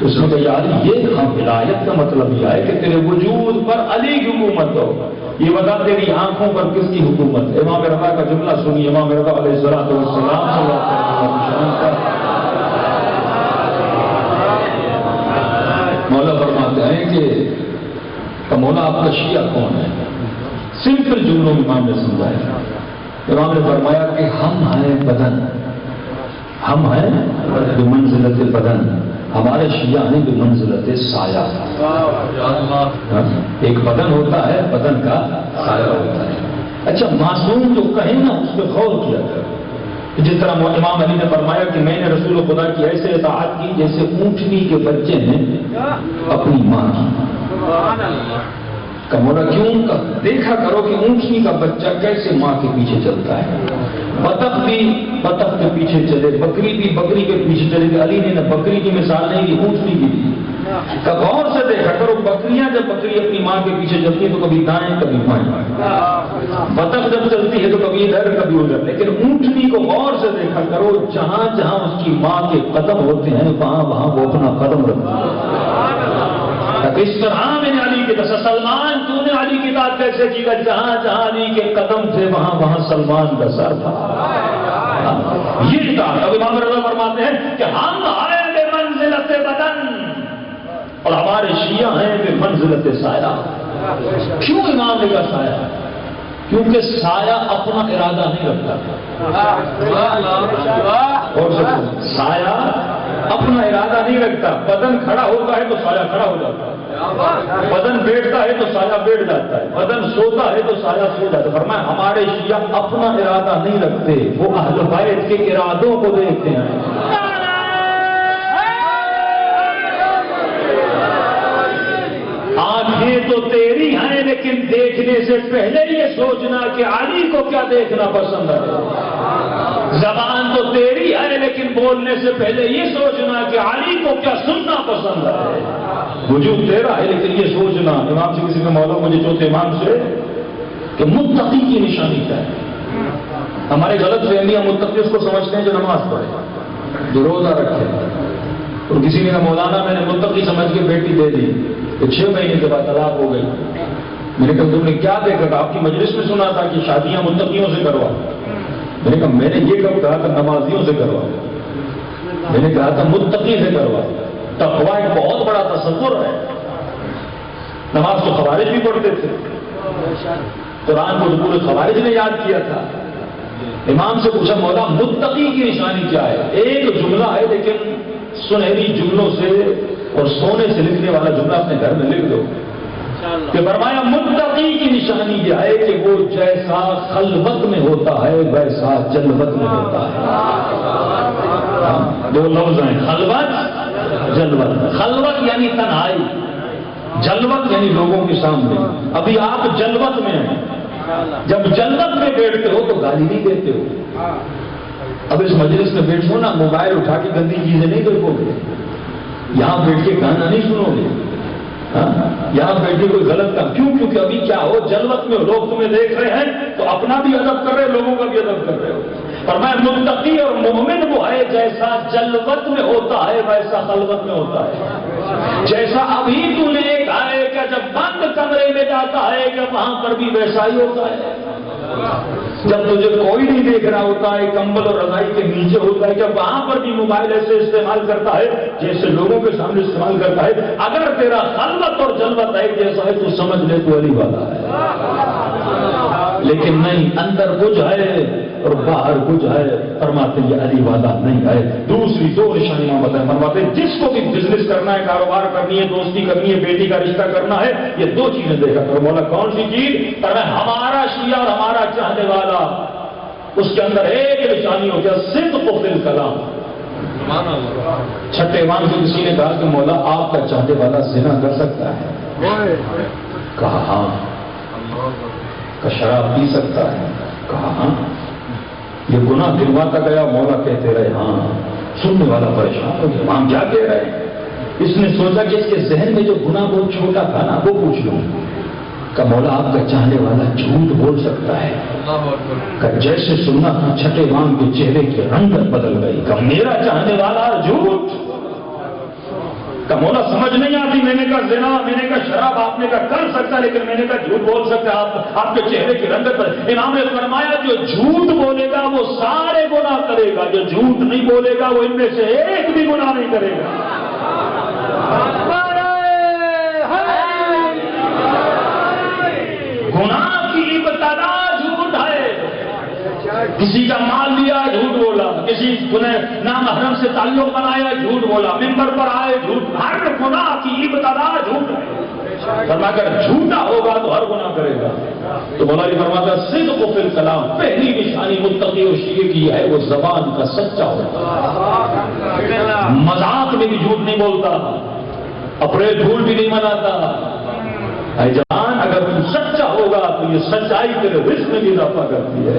اس نے کہا یار یہ ولایت کا مطلب یہ ہے کہ تیرے وجود پر علی کی حکومت ہو۔ یہ بتا تیری آنکھوں پر کس کی حکومت ہے؟ امام رضا کا جملہ سنیے، امام رضا علیہ الصلوۃ والسلام مولا فرماتے ہیں کہ مولا آپ کا شیعہ کون ہے؟ سمپل جملوں میں امام نے سمجھایا۔ امام نے فرمایا کہ ہم ہیں بدن، ہم ہیں بمنزلت بدن، ہمارے شیعہ ہیں بمنزلت سایہ۔ ایک بدن ہوتا ہے، بدن کا سایہ ہوتا ہے۔ اچھا معصوم جو کہیں نا اس پہ غور کیا جائے، جس طرح امام علی نے فرمایا کہ میں نے رسول خدا کی ایسے اطاعت کی جیسے اونٹنی کے بچے نے اپنی ماں کی۔ کہ مولا کیوں؟ کا دیکھا کرو کہ اونٹنی کا بچہ کیسے ماں کے پیچھے چلتا ہے، بطخ بھی بطخ کے پیچھے چلے، بکری بھی بکری کے پیچھے چلے گی۔ علی نے بکری کی مثال نہیں دی، اونٹنی کی دی۔ کہ غور سے دیکھا کرو بکریاں جب بکری اپنی ماں کے پیچھے چلتی ہے تو کبھی دائیں کبھی بائیں، بطخ جب چلتی ہے تو کبھی ادھر کبھی ادھر، لیکن اونٹنی کو غور سے دیکھا کرو جہاں جہاں اس کی ماں کے قدم ہوتے ہیں وہاں وہاں وہ اپنا قدم رکھتی ہے۔ اس طرح میں نے علی کے سلمان تو نے علی کی اطاعت کیسے کی؟ جہاں جہاں علی کے قدم تھے وہاں وہاں سلمان کا سر تھا۔ یہ اطاعت اب امام رضا فرماتے ہیں کہ ہم آئے بے منزلت بدن اور ہمارے شیعہ ہیں بے منزلت سایہ۔ کیوں امام نے کہا سایہ؟ کیونکہ سایہ اپنا ارادہ نہیں رکھتا۔ اور سایہ اپنا ارادہ نہیں رکھتا۔ بدن کھڑا ہوتا ہے تو سایہ کھڑا ہو جاتا ہے، بدن بیٹھتا ہے تو سایہ بیٹھ جاتا ہے، بدن سوتا ہے تو سایہ سو جاتا ہے۔ فرمایا ہمارے شیعہ اپنا ارادہ نہیں رکھتے، وہ اہل بیت کے ارادوں کو دیکھتے ہیں۔ آنکھیں تو تیری ہیں لیکن دیکھنے سے پہلے یہ سوچنا کہ علی کو کیا دیکھنا پسند ہے. زبان تو تیری ہے لیکن بولنے سے پہلے یہ سوچنا کہ علی کو کیا سننا پسند ہے. وجود تیرا ہے لیکن یہ سوچنا. امام سے کسی کا مولا مجھے چوتھے امام سے کہ متقی کی نشانی کیا ہے. ہمارے غلط فہمیاں متقی اس کو سمجھتے ہیں جو نماز پڑھے, جو روزہ رکھے. اور کسی نے کہا مولانا میں نے متقی سمجھ کے بیٹی دے دی تو 6 مہینے کے بعد طلاق ہو گئی. میں نے کہا تم نے کیا دیکھا تھا؟ آپ کی مجلس میں سنا تھا کہ شادیاں متقیوں سے کروا. میں نے کہا میں نے یہ کب کہا تھا نمازیوں سے کروا؟ میں نے کہا تھا متقی سے کروا. تقویٰ ایک بہت بڑا تصور ہے. نماز تو خوارج بھی پڑھتے تھے, قرآن کو تو پورے خوارج نے یاد کیا تھا. امام سے پوچھا مولا متقی کی نشانی کیا ہے؟ ایک جملہ ہے لیکن سنہری جملوں سے اور سونے سے لکھنے والا جملہ اپنے گھر میں لکھ دو کہ فرمایا متقی کی نشانی یہ ہے کہ وہ جیسا خلوت میں ہوتا ہے ویسا جلوت میں ہوتا ہے. 2 لفظ ہیں, خلوت جلوت. خلوت یعنی تنہائی, جلوت یعنی لوگوں کے سامنے. ابھی آپ جلوت میں ہیں. جب جلوت میں بیٹھتے ہو تو گالی نہیں دیتے ہو. اب اس مجلس میں بیٹھو نا, موبائل اٹھا کے گندی چیزیں نہیں دیکھو گے. یہاں بیٹھ کے گانا نہیں سنو گے. یہاں بیٹھ کے کوئی غلط کام. کیوں؟ کیونکہ ابھی کیا ہو, جلوت میں لوگ تمہیں دیکھ رہے ہیں تو اپنا بھی ادب کر رہے, لوگوں کا بھی ادب کر رہے ہو. اور میں متقی اور مومن وہ ہے جیسا جلوت میں ہوتا ہے ویسا خلوت میں ہوتا ہے. جیسا ابھی تو نے کہا ہے کہ جب بند کمرے میں جاتا ہے کہ وہاں پر بھی ویسا ہی ہوتا ہے. جب تجھے کوئی نہیں دیکھ رہا ہوتا ہے, کمبل اور رضائی کے نیچے ہوتا ہے, کہ وہاں پر بھی موبائل ایسے استعمال کرتا ہے جیسے لوگوں کے سامنے استعمال کرتا ہے. اگر تیرا خلوت اور جلوت ہے جیسا ہے تو سمجھ لے تو علی والا ہے. لیکن نہیں, اندر کچھ ہے اور باہر کچھ ہے. فرماتے یہ علی والا نہیں ہے. دوسری 2 نشانیاں بتائیں. فرماتے جس کو بھی بزنس کرنا ہے, کاروبار کرنی ہے, دوستی کرنی ہے, بیٹی کا رشتہ کرنا ہے, یہ 2 چیزیں دیکھا کرو. مولا کون سی چیز؟ ہمارا شیعہ اور ہمارا چاہنے والا, اس کے اندر ایک نشانی ہو گیا صدق فی الکلام. 6 امام سے کسی نے کہا کہ مولا آپ کا چاہنے والا زنا کر سکتا ہے؟ کہا ہاں. کہ شراب پی سکتا ہے؟ کہا ہاں. یہ گناہ دلواتا گیا؟ مولا کہتے رہے ہاں. سننے والا پریشان ہو گیا, امام کیا کہہ رہے ہیں؟ اس نے سوچا کہ اس کے ذہن میں جو گناہ بہت چھوٹا تھا نا وہ پوچھ لوں. کہ مولا آپ کا چاہنے والا جھوٹ بول سکتا ہے؟ کہ جیسے سننا تھا 6 امام کے چہرے کی رنگت بدل گئی. کہ میرا چاہنے والا جھوٹ؟ کہ مولا سمجھ نہیں آتی. میں نے کہا زنا, میں نے کہا شراب, آپ نے کہا کر سکتا, لیکن میں نے کہا جھوٹ بول سکتا ہے. آپ کے چہرے کی رنگت بدل. امام نے فرمایا جو جھوٹ بولے گا وہ سارے گناہ کرے گا, جو جھوٹ نہیں بولے گا وہ ان میں سے ایک بھی گناہ نہیں کرے گا. گناہ کی ابتدا جھوٹ ہے. کسی کا مال لیا جھوٹ بولا, کسی نے نامحرم سے تعلق بنایا جھوٹ بولا, ممبر پر آئے جھوٹ. ہر گناہ کی ابتدا جھوٹ ہے. اگر جھوٹا ہوگا تو ہر گناہ کرے گا. تو مولا جی فرماتا صدق فی الکلام. پہلی نشانی متقی اور شیعہ کی ہے وہ زبان کا سچا ہوتا. مذاق میں بھی جھوٹ نہیں بولتا, اپنے دھول بھی نہیں مناتا. اے جان اگر تم سچا ہوگا تو یہ سچائی تیرے رزق میں بھی اضافہ کرتی ہے.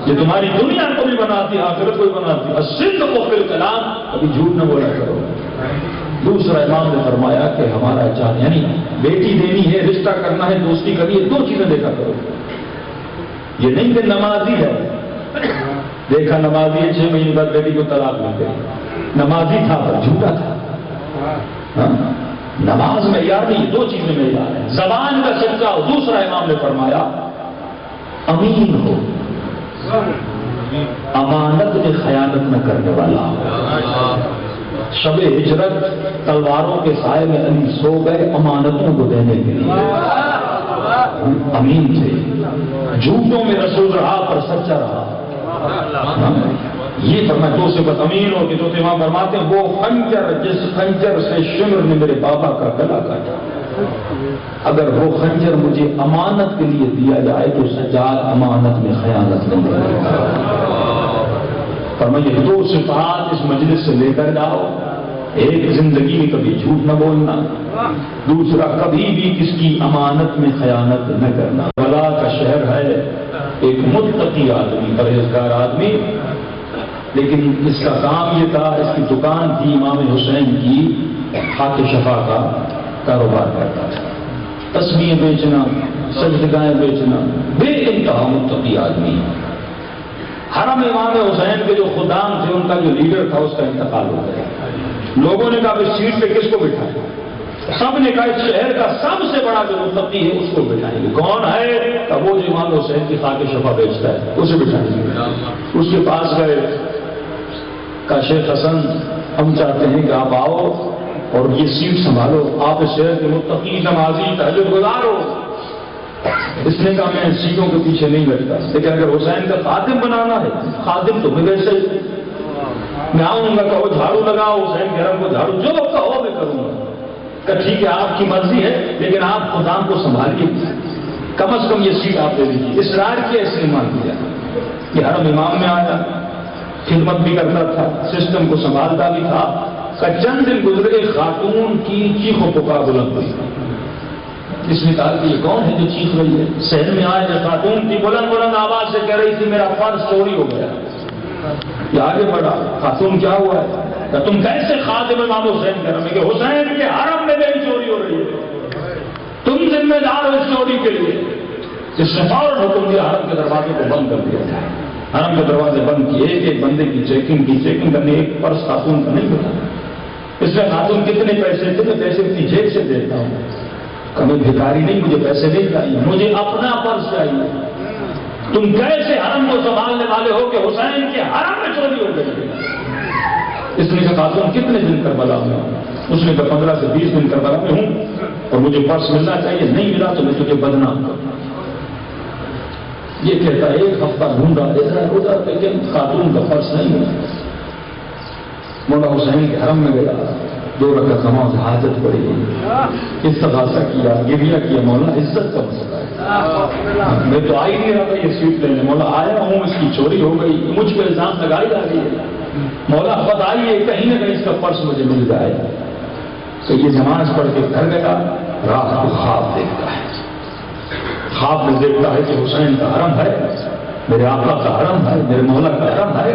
یہ تمہاری دنیا کو بھی بناتی ہے, آخرت کو بھی بناتی ہے. صدق فی الکلام, کبھی جھوٹ نہ بولا کرو. دوسرا امام نے فرمایا کہ ہمارا جان یعنی بیٹی دینی ہے, رشتہ کرنا ہے, دوستی کرنی ہے, 2 چیزیں دیکھا کرو. یہ نہیں کہ نمازی ہے, دیکھا نمازی ہے 6 مہینے بعد بیٹی کو طلاق مل گئی. نمازی تھا پر جھوٹا تھا. نماز میں یار نہیں, 2 چیزیں میں یار ہے. زبان کا سچا ہو. دوسرا امام نے فرمایا امین ہو, امانت میں خیانت نہ کرنے والا ہو. شب ہجرت تلواروں کے سائے میں علی سو گئے امانتوں کو دینے کے لیے. امین تھے, جھوٹوں میں رسول رہا پر سچا رہا. یہ فرمایا 2 سے بس امین ہو کہ 2 امام فرماتے ہیں وہ خنجر جس خنجر سے شمر نے میرے بابا کا گلا کاٹا, اگر وہ خنجر مجھے امانت کے لیے دیا جائے تو سجاد امانت میں خیانت نہیں کرے گا. فرمایا 2 صفات اس مجلس سے لے کر جاؤ ایک زندگی میں کبھی جھوٹ نہ بولنا، دوسرا کبھی بھی کس کی امانت میں خیانت نہ کرنا۔ بلا کا شہر ہے، ایک متقی آدمی، پرہیزگار آدمی، لیکن اس کا کام یہ تھا، اس کی دکان تھی امام حسین کی، خاک شفا کا کاروبار کرتا تھا، تسبیحیں بیچنا، سجدگاہیں بیچنا، بے انتہا متقی آدمی۔ حرم امام حسین کے جو خدام تھے، ان کا جو لیڈر تھا، اس کا انتقال ہو گیا۔ لوگوں نے کہا اس سیٹ پہ کس کو بٹھائیں؟ سب نے کہا اس شہر کا سب سے بڑا جو متقی ہے اس کو بٹھائیں گے۔ کون ہے؟ کہ وہ جو امام حسین کی خاک شفا بیچتا ہے، اسے بٹھائیں گے۔ اس کے پاس گئے، کہا شیخ حسن ہم چاہتے ہیں کہ آپ آؤ اور یہ سیٹ سنبھالو، آپ اس شہر کے متقی، نمازی، تہجد گزار ہو۔ اس نے کہا میں سیٹوں کے پیچھے نہیں لگتا، لیکن اگر حسین کا خادم بنانا ہے، خادم تو میں ویسے میں آؤں گا، کہو جھاڑو لگاؤ، حسین کے حرم کو جھاڑو، جو کہو میں کروں گا۔ کہ ٹھیک ہے آپ کی مرضی ہے، لیکن آپ خدام کو سنبھالیے، کم از کم یہ سیٹ آپ دے دیجیے۔ اصرار کیا، اس نے مان لیا۔ یہ حرم امام میں آیا، خدمت بھی کرتا تھا، سسٹم کو سنبھالتا بھی تھا۔ کہ چند دن گزرے، خاتون کی چیخ و پکار بلند ہوئی۔ اس نے کہا کہ یہ کون ہے جو چیخ رہی ہے؟ شہر میں آئے جو خاتون تھی، بلند بلند آواز سے کہہ رہی تھی میرا فرض چوری ہو گیا۔ یہ آگے بڑھا، خاتون کیا ہوا ہے؟ کہ تم کیسے خادم امام حسین کر رہے؟ کہ حسین کے حرم میں میری چوری ہو رہی ہے، تم ذمہ دار ہو اس چوری کے لیے۔ اس نے فوراً حکم دیا، حرم کے دروازے کو بند کر دیا جائے۔ حرم کے دروازے بند کیے، ایک ایک بندے کی چیکنگ کرنے، ایک پرس خاتون کا نہیں ہوتا۔ اس میں خاتون کتنے پیسے تھے؟ میں پیسے اپنی جیب سے دیتا ہوں، کہ میں بھکاری نہیں، مجھے پیسے نہیں چاہیے، مجھے اپنا پرس چاہیے۔ تم کیسے حرم کو سنبھالنے والے ہو کہ حسین کے حرم میں چوری ہو گئی؟ اس نے کہا خاتون کتنے دن کربلا میں ہوں؟ اس نے کہا 15 سے 20 دن کربلا میں ہوں، اور مجھے پرس ملنا چاہیے، نہیں ملا تو میں تجھے بدنام کروں۔ یہ کہتا ہے ایک ہفتہ ڈھونڈا ادھر ادھر، لیکن خاتون کا پرس نہیں ملا۔ مولا حسین کے حرم میں گیا، 2 رکعت نماز حاجت پڑی، استغاثہ کیا، گریہ کیا، مولا عزت کا مسئلہ ہے، میں تو آ ہی نہیں رہا تھا یہ سیٹ لینے، مولا آیا ہوں، اس کی چوری ہو گئی، مجھ پہ الزام لگائی جا رہی ہے، مولا بتائیے کہیں نہ کہیں اس کا پرس مجھے مل جائے۔ تو یہ نماز پڑھ کے گھر گیا، رات کو خواب دیکھتا ہے، خواب میں دیکھتا ہے کہ حسین کا حرم ہے، میرے آقا کا حرم ہے، میرے مولا کا حرم ہے۔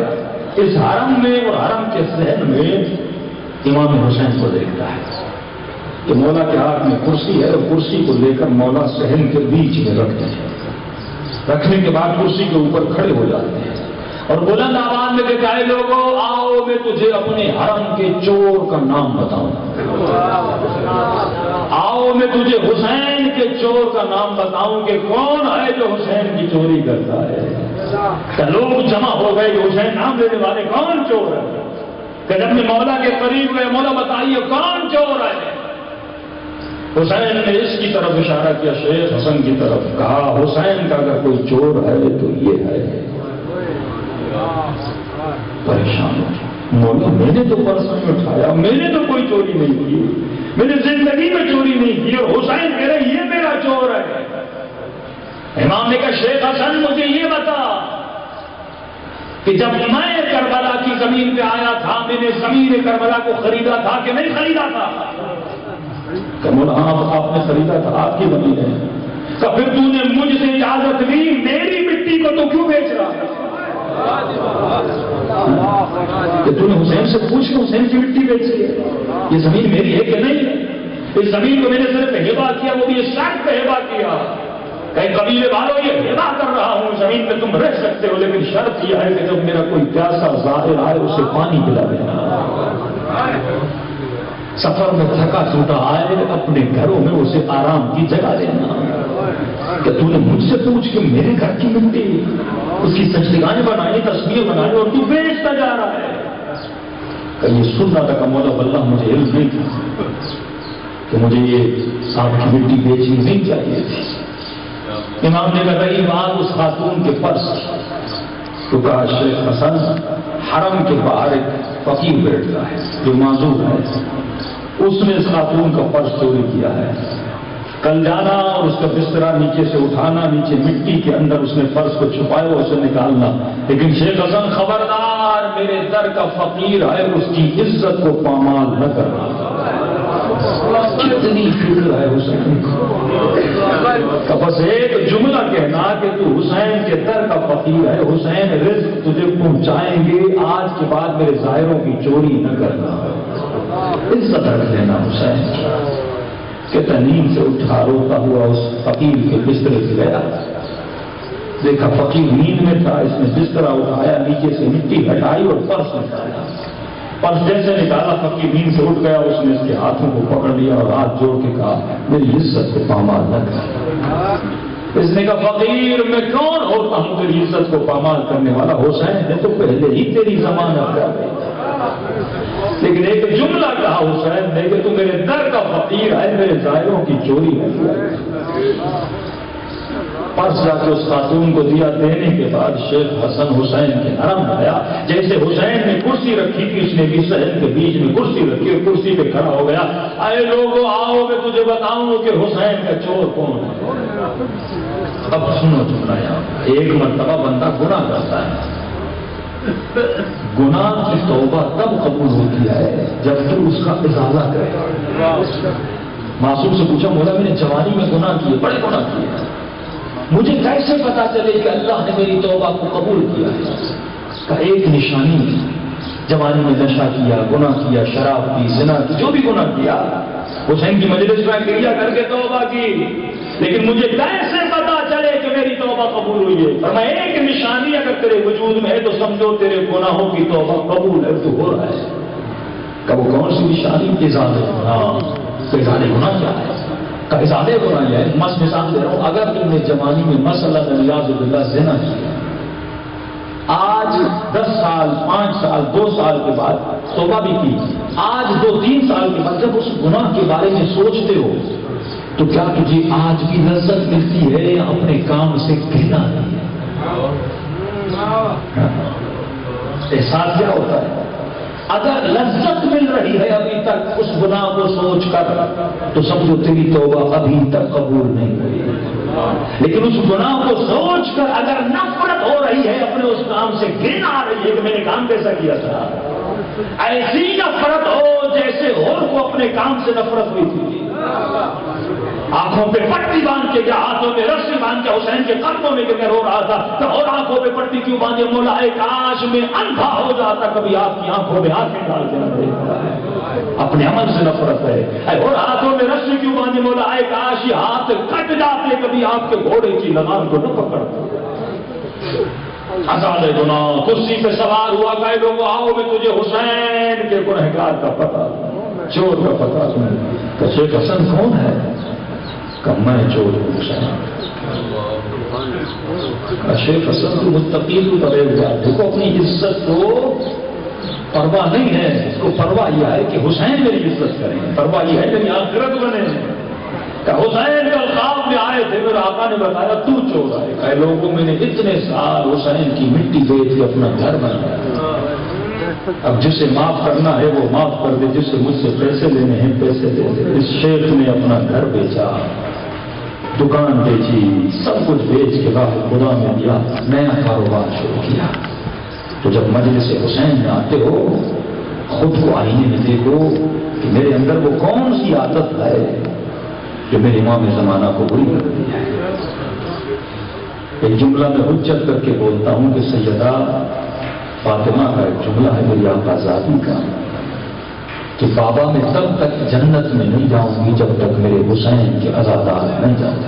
اس حرم میں اور حرم کے صحن میں امام حسین کو دیکھتا ہے کہ مولا کے ہاتھ میں کرسی ہے، اور کرسی کو لے کر مولا صحن کے بیچ میں رکھتے ہیں، رکھنے کے بعد کرسی کے اوپر کھڑے ہو جاتے ہیں اور بلند آواز میں کہتا ہے لوگوں آؤ میں تجھے اپنے حرم کے چور کا نام بتاؤں، آؤ میں تجھے حسین کے چور کا نام بتاؤں کہ کون ہے جو حسین کی چوری کرتا ہے۔ کہ لوگ جمع ہو گئے کہ حسین نام لینے والے کون چور ہے؟ کہ جب میں مولا کے قریب گئے، مولا بتائیے کون چور ہے؟ حسین نے اس کی طرف اشارہ کیا، شیخ حسن کی طرف، کہا حسین کا اگر کوئی چور ہے تو یہ ہے۔ پریشان ہو، مولا میں نے تو پرس نہیں اٹھایا، میں نے تو کوئی چوری نہیں کی، میں نے زندگی میں چوری نہیں کی، اور حسین کہہ رہے یہ میرا چور ہے۔ امام نے کہا شیخ حسن مجھے یہ بتا کہ جب میں کربلا کی زمین پہ آیا تھا، میں نے زمین کربلا کو خریدا تھا کہ نہیں خریدا تھا؟ کہ مولا آپ نے خریدا تھا، آپ کی زمین ہے۔ کہ پھر تو نے مجھ سے اجازت لی، میری مٹی کو تو کیوں بیچ رہا ہے؟ کہ تو نے حسین سے پوچھ کے حسین کی مٹی بیچی ہے، یہ زمین میری ہے کہ نہیں ہے؟ اس زمین کو میں نے صرف ہبا کیا، وہ بھی اس شرط پہ ہبا کیا کہ قبیلے والوں یہ ہبا کر رہا ہوں، زمین پہ تم رہ سکتے ہو، لیکن شرط یہ ہے کہ جب میرا کوئی پیاسا ظاہر آئے اسے پانی پلا دینا، سفر میں تھکا ٹوٹا آئے اپنے گھروں میں اسے آرام کی جگہ دینا۔ کہ تو نے مجھ سے پوچھ کہ میرے گھر کی مٹی، اس کی سجدگاہیں بنائی، تصویر بنائی، اور تو بیچتا جا رہا ہے۔ کہ یہ سن رہا تھا کہ مولا واللہ مجھے علم نہیں تھا کہ مجھے یہ آپ کی مٹی بیچنی نہیں چاہیے تھی۔ امام نے کہا رہی بات اس خاتون کے پرس، تو کہا شیخ حسن حرم کے باہر ایک فقیر بیٹھتا ہے جو معذور ہے، اس نے اس خاتون کا پرس چوری کیا ہے، کل جانا اور اس کا بسترا نیچے سے اٹھانا، نیچے مٹی کے اندر اس نے فرش کو چھپایا، اسے نکالنا، لیکن شیخ حسن خبردار میرے در کا فقیر ہے اس کی عزت کو پامال نہ کرنا. کتنی فکر ہے حسین کا. بس ایک جملہ کہنا کہ تو حسین کے در کا فقیر ہے, حسین رزق تجھے پہنچائیں گے, آج کے بعد میرے ظاہروں کی چوری نہ کرنا, عزت رکھ لینا حسین. کہتا نیند سے اٹھا روتا ہوا اس فقیر کے بسترے سے گیا, دیکھا فقیر نیند میں تھا, اس نے بسترا اٹھایا, نیچے سے مٹی ہٹائی اور پرس نکالا. پرس جیسے نکالا فقیر نیند سے اٹھ گیا, اس نے اس کے ہاتھوں کو پکڑ لیا اور ہاتھ جوڑ کے کہا میری عزت کو پامال نہ کر. اس نے کہا فقیر میں کون ہوتا ہوں تیری عزت کو پامال کرنے والا, حسین نے تو پہلے ہی تیری ضمانت کر دی. لیکن ایک جملہ کہا حسین نے کہ تو میرے در کا فقیر ہے, میرے ظاہروں کی چوری ہے. پرس جا کے اس خاتون کو دیا, دینے کے بعد شیخ حسن حسین کے نرم آیا. جیسے حسین نے کرسی رکھی تھی, اس نے بھی صحن کے بیچ میں کرسی رکھی اور کرسی پہ کھڑا ہو گیا. اے لوگوں آؤ میں تجھے بتاؤں کہ حسین کا چور کون ہے. اب سنو جملہ یہاں, ایک مرتبہ بندہ گناہ کرتا ہے, گناہ کی توبہ تب قبول ہوتی ہے جب تو اس کا ازالہ کرے. معصوم سے پوچھا, مولا میں نے جوانی میں گناہ کیے, بڑے گناہ کیے, مجھے کیسے پتا چلے کہ اللہ نے میری توبہ کو قبول کیا ہے؟ کا ایک نشانی, جوانی میں نشہ کیا, گناہ کیا, شراب پی, زنا کی, جو بھی گناہ کیا, حسین کی مجلس میں کریا کر کے توبہ کی, لیکن مجھے کیسے پتا چلے کہ میری توبہ قبول ہوئی ہے؟ اور میں ایک نشانی اگر تیرے وجود میں ہے تو سمجھو تیرے گناہوں کی توبہ قبول ہے, تو ہو رہا ہے. کہ وہ کون سی نشانی؟ ازالہ گناہ. ازالہ گناہ کیا ہے؟ کا ازالہ گناہ یہ ہے, مثال دے رہا ہوں, اگر تم نے جوانی میں مسئلہ نیاز باللہ زنا کیا, آج 10 سال 5 سال 2 سال کے بعد توبہ بھی کی, آج 2-3 سال کے بعد جب اس گناہ کے بارے میں سوچتے ہو تو کیا تجھے آج بھی لذت ملتی ہے یا اپنے کام سے گھنا نہیں ہے؟ احساس کیا ہوتا ہے؟ اگر لذت مل رہی ہے ابھی تک اس گناہ کو سوچ کر تو سمجھو تیری توبہ ابھی تک قبول نہیں ہوئی. لیکن اس گناہ کو سوچ کر اگر نفرت ہو رہی ہے, اپنے اس کام سے گھن آ رہی ہے کہ میں نے کام کیسا کیا تھا, ایسی نفرت ہو جیسے اور کو اپنے کام سے نفرت ہوئی تھی. آنکھوں پہ پٹی باندھ کے یا ہاتھوں میں رسی باندھ کے حسین کے قدموں میں کہ رو رہا تھا, تو اور آنکھوں پہ پٹی کیوں باندھے؟ مولا کاش میں اندھا ہو جاتا, کبھی آپ کی آنکھوں میں ہاتھ ڈال کے نہ دیکھتا. اپنے عمل سے نفرت ہے. اور ہاتھوں میں رسی کیوں باندھے؟ مولا کاش یہ ہاتھ کٹ جاتے, کبھی آپ کے گھوڑے کی لگام کو نہ پکڑتے. ازالہ گناہ. کرسی پہ سوار ہوا, کہ لوگوں آؤ میں تجھے حسین کے گنہگار کا پتہ, چور کا پتہ سن. کہ شیخ حسن کون ہے؟ کہ میں چور ہوں حسین. شیخ حسن کو متقی کو بڑے ہوا, دیکھو اپنی عزت کو پرواہ نہیں ہے, اس کو پرواہ یہ ہے کہ حسین میری عزت کریں, پرواہ یہ ہے کہ آخرت بنے. کہ حسین کا خواب میں آئے تھے, میرے آقا نے بتایا تو چور آئے. کہ لوگوں میں نے اتنے سال حسین کی مٹی بیچ کے اپنا گھر بنایا, اب جسے معاف کرنا ہے وہ معاف کر دے, جس سے مجھ سے پیسے لینے ہیں پیسے دے دے. اس شیخ نے اپنا گھر بیچا, دکان بیچی, سب کچھ بیچ کے بعد خدا میں دیا, نیا کاروبار شروع کیا. تو جب مجلس حسین میں آتے ہو, خود کو آئینے میں دیکھو کہ میرے اندر وہ کون سی عادت ہے جو میرے امام زمانہ کو بری کرتی ہے. ایک جملہ میں حجت کر کے بولتا ہوں کہ سیدہ فاطمہ کا ایک جملہ ہے میری آقا ذاتی کا, کہ بابا میں تب تک جنت میں نہیں جاؤں گی جب تک میرے حسین کے عزادار نہیں جاتے.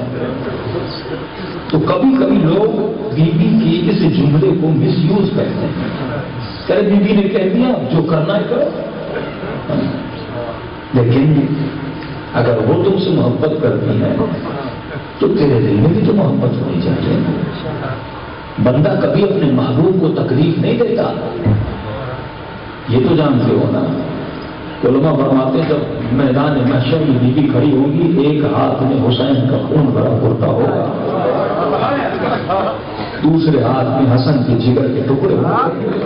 تو کبھی کبھی لوگ بی بی کی اس جملے کو مس یوز کرتے ہیں, کہ بی بی نے کہہ دیا جو کرنا ہے کرو. لیکن اگر وہ تم سے محبت کرتی ہے تو تیرے دل میں بھی تو محبت ہونی چاہیے. بندہ کبھی اپنے محبوب کو تکلیف نہیں دیتا, یہ تو جانتے ہو نا. علماء فرماتے جب میدان محشر میں بی بی کھڑی ہوگی, ایک ہاتھ میں حسین کا خون بھرا کرتا ہوگا, دوسرے ہاتھ میں حسن کے جگر کے ٹکڑے ہوتے.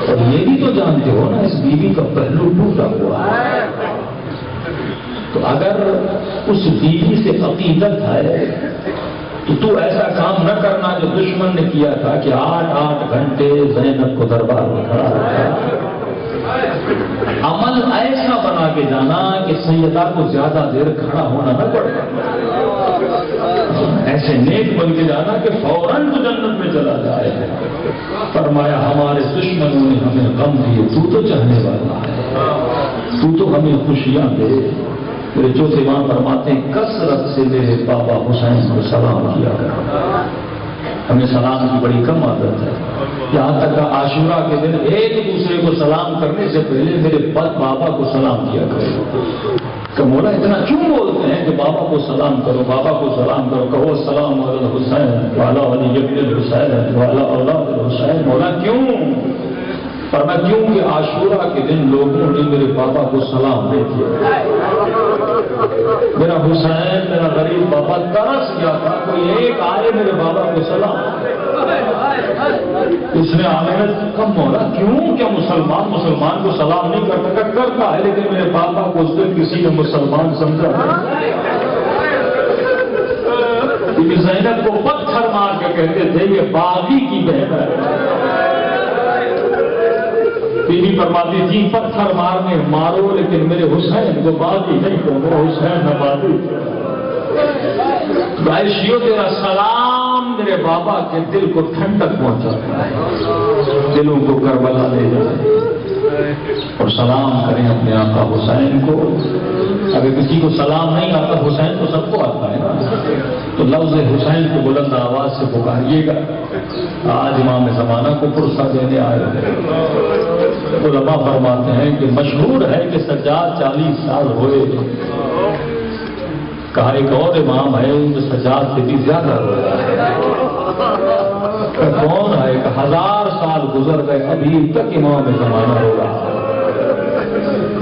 اور یہ بھی تو جانتے ہو نا اس بیوی کا پہلو ٹوٹا ہوا ہے. تو اگر اس بیوی سے عقیدت ہے تو ایسا کام نہ کرنا جو دشمن نے کیا تھا کہ 8 گھنٹے زینب کو دربار میں کھڑا رکھا۔ عمل ایسا بنا کے جانا کہ سیدہ کو زیادہ دیر کھڑا ہونا نہ پڑے، ایسے نیک بن کے جانا کہ فوراً تو جنت میں چلا جائے۔ فرمایا ہمارے دشمنوں نے ہمیں غم دیے، تو چاہنے والا ہے، تو ہمیں خوشیاں دے۔ میرے چوتھے امام فرماتے ہیں کثرت سے میرے بابا حسین کو سلام کیا کرو۔ ہمیں سلام کی بڑی کم عادت ہے، یہاں تک کہ عاشورہ کے دن ایک دوسرے کو سلام کرنے سے پہلے میرے بابا کو سلام کیا کرو۔ کہ مولا اتنا کیوں بولتے ہیں کہ بابا کو سلام کرو، بابا کو سلام کرو، کہو السلام علی الحسین وعلی علی ابن الحسین وعلی اولاد الحسین۔ مولا کیوں؟ فرمایا کیوں کہ عاشورہ کے دن لوگوں نے میرے بابا کو سلام دے دیا۔ میرا حسین، میرا غریب بابا ترس گیا تھا کوئی ایک آئے میرے بابا کو سلام۔ اس نے آنے کم مولا کیوں؟ کیا مسلمان کو سلام نہیں کرتا ہے، لیکن میرے بابا کو اس دن کسی نے مسلمان سمجھا کیونکہ زینب کو پتھر مار کے کہتے تھے یہ باغی کی بہن ہے۔ بی بی فرماتی تھی پتھر مارنے مارو لیکن میرے حسین کو باغی نہیں کہو، حسین نبادی۔ عائشیو تیرا سلام میرے بابا کے دل کو ٹھنڈک پہنچاتا ہے، دلوں کو کربلا لے جائے۔ اور سلام کریں اپنے آقا حسین کو۔ اگر کسی کو سلام نہیں آتا، حسین تو سب کو آتا ہے نا، تو لفظ حسین کو بلند آواز سے پکاریے گا۔ آج امام زمانہ کو پرسہ دینے آئے ہیں۔ علماء فرماتے ہیں کہ مشہور ہے کہ سجاد 40 سال ہوئے، کہا ایک اور امام ہے جو سجاد سے بھی زیادہ ہوا ہے، کون ہے؟ کہ 1000 سال گزر گئے ابھی تک امام زمانہ ہو رہا ہے۔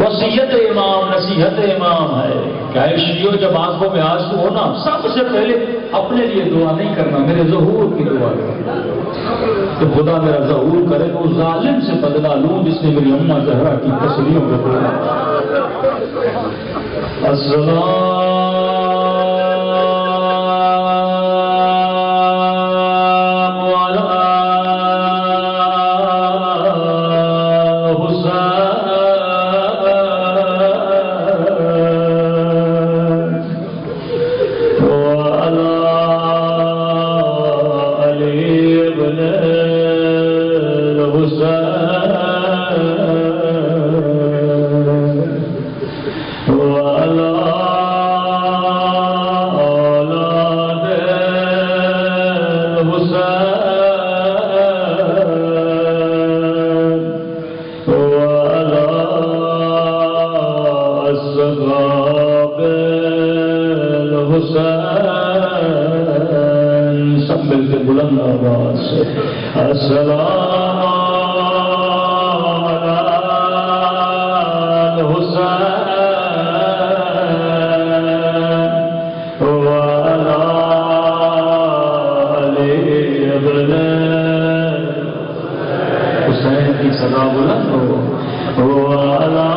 وصیت امام، نصیحت امام ہے کہ عائشیو جب آنکھوں میں آنسو ہونا سب سے پہلے اپنے لیے دعا نہیں کرنا، میرے ظہور کی دعا کرنا کہ خدا میرا ظہور کرے تو اس ظالم سے بدلہ لوں جس نے میری اماں زہرا کی تسلیوں کو توڑا۔ سب مل کے بلند آواز سے السلام علی الحسین وعلی علی ابن حسین کی صدا بلند ہو وعلی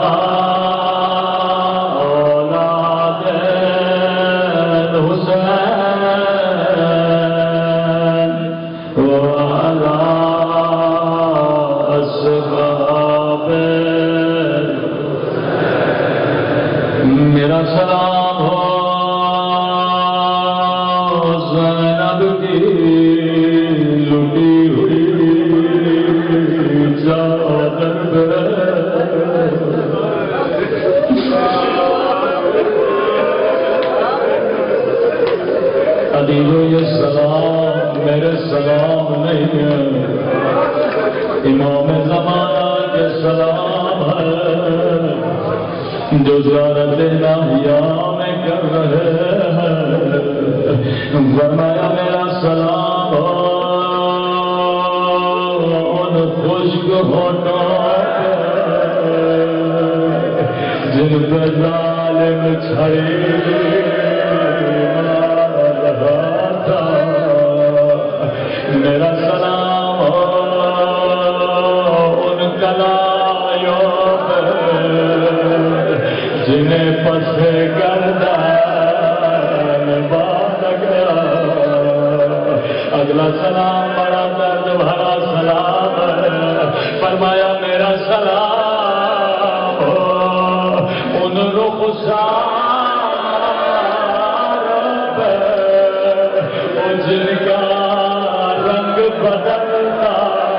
میرا سلام ہو زینب کی لٹی ہوئی چادر پہ، علیو یہ سلام میرے سلام نہیں ہے، امام زمانہ کے سلام ہے جو زیارت ناحیہ میں کر رہے ہیں۔ فرمایا میرا سلام ان خشک ہونٹوں جن پہ ظالم چھڑی مار رہا تھا، میرا سلام ان کلائیوں جنہیں پس گردان بات گیا، اگلا سلام بڑا درد بھرا سلام ہے. فرمایا میرا سلام ان رخسار پہ جن کا رنگ بدلتا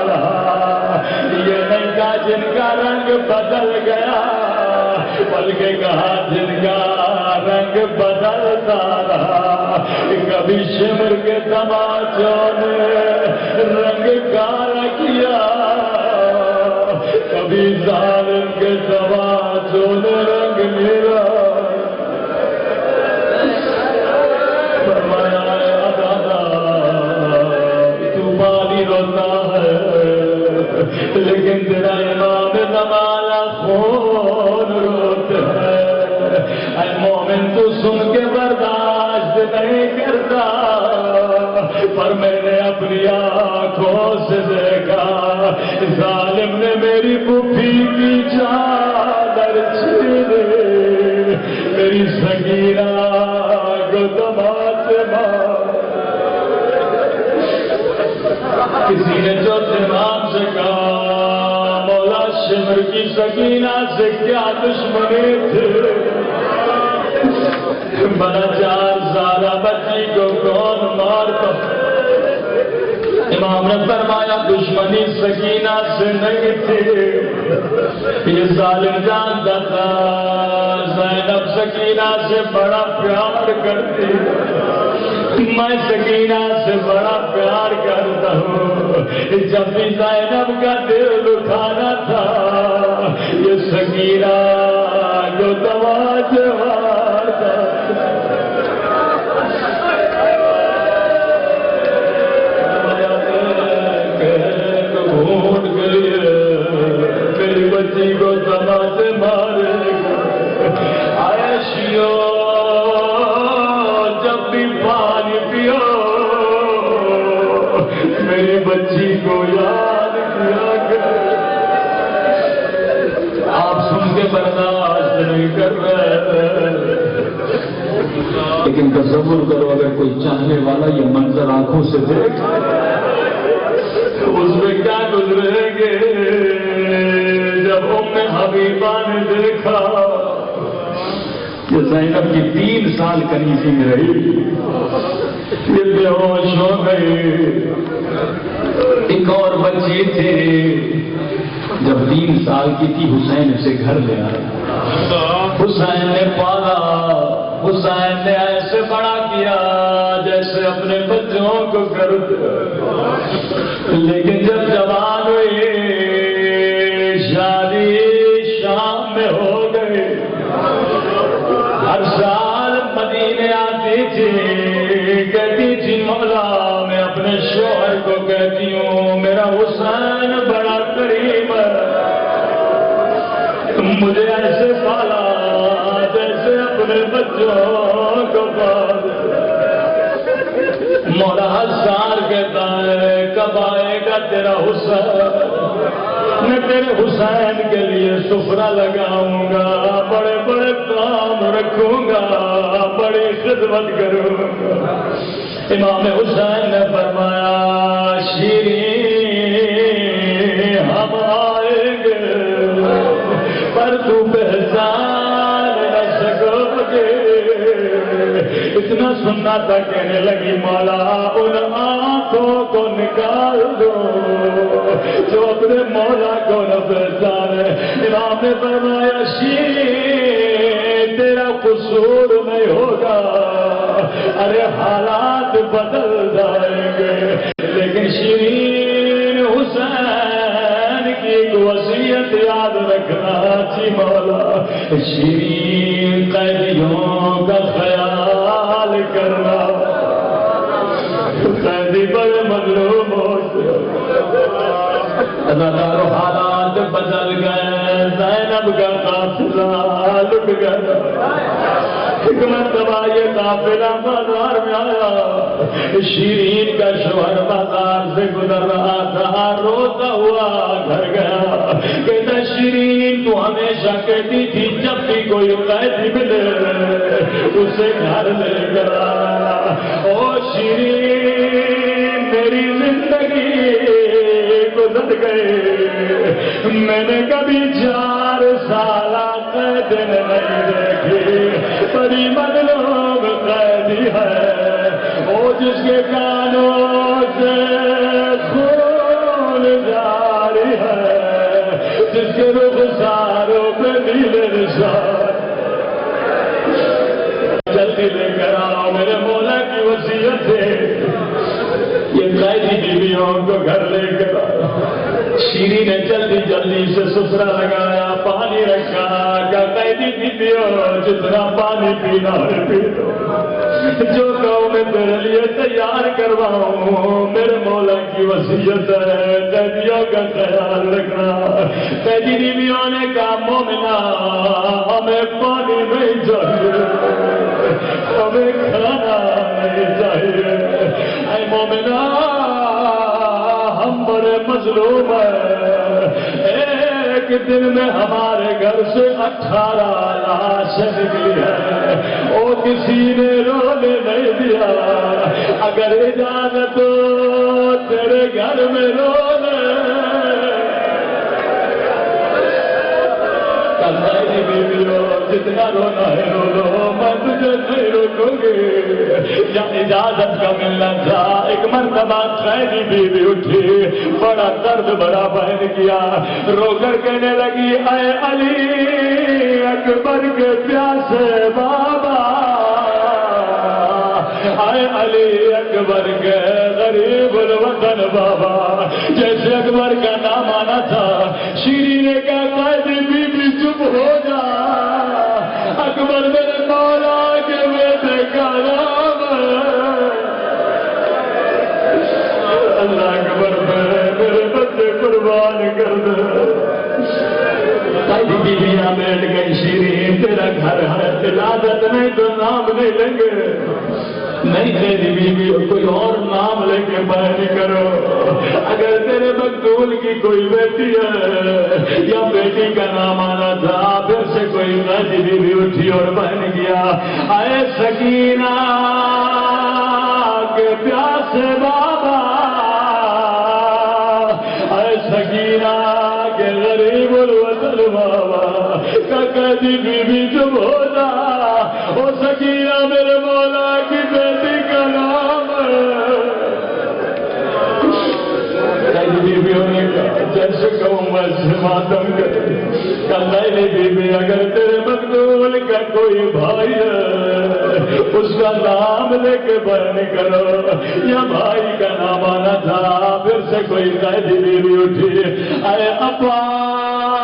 رہا. یہ نہیں کہا جن کا رنگ بدل گیا، بلکہ کہا جن کا رنگ بدلتا رہا. کبھی شمر کے تماچوں نے رنگ کالا کیا، کبھی ظالم کے تماچوں نے رنگ میرا. فرمایا دادا تو پانی روتا ہے، لیکن تیرا امام زمانہ خون روتا ہے. اے مومن تو سن کے برداشت نہیں کرتا، پر میں نے اپنی آنکھوں سے دیکھا ظالم نے میری پھوپھی کی چادر چھینے میری سکینہ کو تماچے مار. کسی نے جو امام سے کہا مولا شمر کی سکینہ سے کیا دشمنی تھے، بڑا 4 سالہ بچی کو کون مارتا. امام نے فرمایا دشمنی سکینہ سے نہیں تھی، یہ ظالم جانتا تھا زینب سکینہ سے بڑا پیار کرتی، میں سکینہ سے بڑا پیار کرتا ہوں. جب بھی زینب کا دل دکھانا تھا یہ سکینہ جو تماچے مارتا. ڈھونڈ گئی میری بچی کو تماچے مارے گا. عائشیو جب بھی پانی پیو میری بچی کو یاد کیا کر. آپ سن کے برداشت نہیں کر رہے، لیکن تصور کرو اگر کوئی چاہنے والا یہ منظر آنکھوں سے دیکھ اس میں کیا گزریں گے. جب حبیبہ نے دیکھا کہ زینب کی 3 سال کنیزی میں رہی، یہ بے ہوش ہو گئی. ایک اور بچی تھی جب 3 سال کی تھی حسین اسے گھر لے آیا. حسین نے پالا، حسین نے ایسے بڑا کیا جیسے اپنے بچوں کو کرتے. لیکن جب جوان ہوئی شادی شام میں ہو گئی. ہر سال مدینے آتی تھی، کہتی تھی مولا میں اپنے شوہر کو کہتی ہوں میرا حسین بڑا قریب ہے، مجھے ایسے پالا جیسے اپنے بچوں کو پال. مولا ہر سال کہتا ہے کب آئے گا تیرا حسین، میں تیرے حسین کے لیے سفرہ لگاؤں گا، بڑے بڑے کام رکھوں گا، بڑی خدمت کروں گا. امام حسین نے فرمایا شیریں ہم آئیں گے پر تو پہچان نہ سکو گے. اتنا سننا تھا کہنے لگی مولا ان آنکھوں کو نکال دو جو اپنے مولا کو نہ پہچانے. امام نے فرمایا شیریں تیرا قصور نہیں ہوگا، ارے حالات بدل جائیں گے. لیکن شیرین حسین کی ایک وصیت یاد رکھنا چاہیے مولا. شیرین قیدیوں کا خیال کرنا، قیدی بڑے مظلوم ہوتے. اداروں حالات بدل گئے، زینب کا قافلہ لٹ گیا. حکمت دبا یہ قافلہ بازار میں آیا، شیرین کا شوہر بازار سے گزر رہا تھا، روتا ہوا گھر گیا. کہتا شیرین تو ہمیشہ کہتی تھی جب بھی کوئی قیدی ملے اسے گھر لے کر آنا. او شیرین بڑھ گئے. میں نے کبھی 4 سالہ قید نہیں دیکھی, بڑی مظلوم قیدی ہے وہ جس کے کانوں سے خون جاری ہے, جس کے رخساروں پہ نیلے نشان. جلدی لے کر آؤ, میرے مولا کی وصیت ہے. یہ قیدی بیویوں کو گھر لے کر آیا. شیری نے جلدی جلدی سے سسرا لگایا, پانی رکھا. کیا قیدی بیویوں جتنا پانی پینا ہے پی لو, جو کہو میں تیرے لیے تیار کرواؤں. میرے مولا کی وصیت ہے قیدیوں کا خیال رکھنا. قیدی بیویوں نے کہا مومنا ہمیں پانی نہیں چاہیے, ہمیں کھانا نہیں چاہیے. اے مومنا ہم بڑے مظلوم ہیں. ایک دن میں ہمارے گھر سے 18 لاشیں نکلی ہے, وہ کسی نے رونے نہیں دیا. اگر اجازت ہو تیرے گھر میں رونے جتنا رونا ہے رو لو, میں تجھے نہیں روکوں گی. یا اجازت کا ملنا تھا. ایک مرتبہ قیدی بیوی اٹھی, بڑا درد بڑا بہن کیا, رو کر کہنے لگی اے علی اکبر کے پیاسے بابا, اے علی اکبر کے غریب الوطن بابا. جیسے اکبر کا نام آنا تھا, شیری نے کہا قیدی بیوی چپ ہو جا, اکبر میرے مولا کے بیٹے کا نام ہے. اللہ اکبر میرے بچے قربان کر دے. قیدی بیویاں بیٹھ گئی. شیری تیرا گھر ہے, اجازت نہیں تو نام نہیں لیں گے. نہیں قیدی بیوی کوئی اور نام لے کے بیان کرو. اگر تیرے مقتول کی کوئی بیٹی ہے یا بیٹی کا نام آنا تھا. پھر سے کوئی قیدی بیوی اٹھی اور بیان کیا اے سکینہ کے پیاسے بابا, اے سکینہ کے غریب الوطن بابا. قیدی بیوی چپ ہو جا, وہ سکینہ میرے مولا کی بیٹی کا نام ہے. قیدی بیویوں نے کہا جیسے کہوں ویسے ماتم کرے. قیدی بیوی اگر تیرے مقتول کا کوئی بھائی ہے اس کا نام لے کے بیان کرو. یا بھائی کا نام آنا تھا. پھر سے کوئی قیدی بیوی اٹھی اے عباد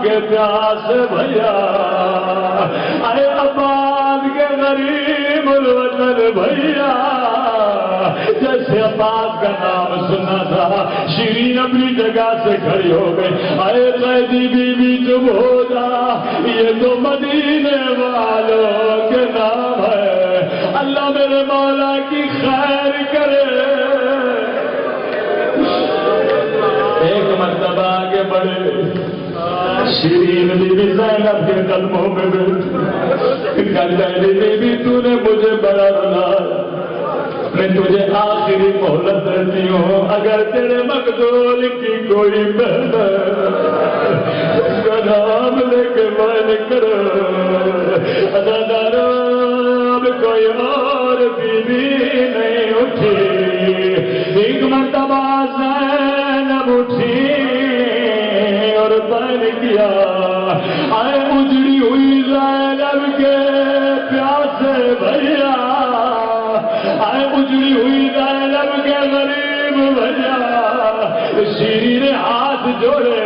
کے پیاسے بھیا, اے عباد کے غریب الوطن بھیا. جیسے عباد کا نام سنا تھا, شیرین اپنی جگہ سے کھڑی ہو گئی. اے قیدی بیوی چپ ہو جا, یہ تو مدینے والوں کے نام ہے. اللہ میرے مولا کی خیر کرے. ایک مرتبہ آگے بڑھے, شیرین بیوی زینب کے قدموں میں بیٹھی. قیدی بیوی تو نے مجھے بڑا رلایا, میں تجھے آخری مہلت دیتی ہوں. اگر تیرے مقتول کی کوئی بہن اس کا نام لے کے بیان کرو. ادادارب کوئی اور بیوی نہیں اٹھی. ایک مرتبہ زینب اٹھی اور بیان کیا اے اجڑی ہوئی زینب کے پیاسے بھیا, اے اجڑی ہوئی زینب کے غریب بھیا. شیری نے ہاتھ جوڑے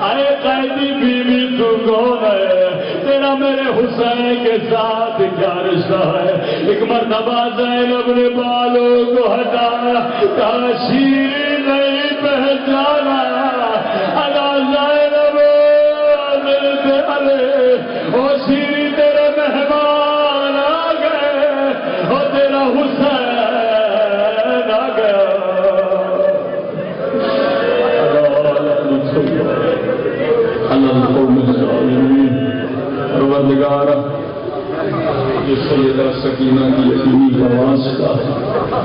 اے قیدی بیوی تو کون ہے, تیرا میرے حسین کے ساتھ کیا رشتہ ہے. ایک مرتبہ زینب نے بالوں کو ہٹایا, کہا شیری نہیں پہچانا. ادا زینب ملتے علی, او شیری تیرے مہمان آ گئے, او تیرا حسین آ گیا. پروردگار جس سیدہ سکینہ کی یتیمی کا واسطہ،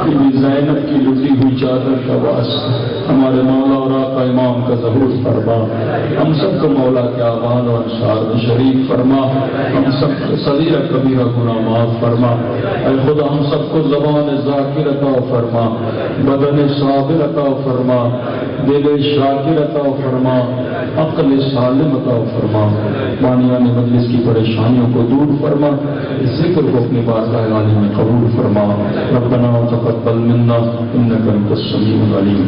بی بی زینب کی لٹی ہوئی چادر کا واسطہ، ہمارے مولا اور آقا امام کا ظہور فرما، ہم سب کو مولا کے اعمال و انصار میں شریک فرما، ہم سب کو صغیرہ کبیرہ گناہ معاف فرما، اے خدا ہم سب کو زبان ذاکر عطا فرما، بدن صابر عطا فرما، دل شاکر عطا فرما، عقل سالم عطا فرما، بانیان مجلس کی پریشانیوں کو دور فرما، ذکر کو اپنی بارگاہ عالی میں قبول فرما، ربنا تقبل منا انک انت السمیع العلیم۔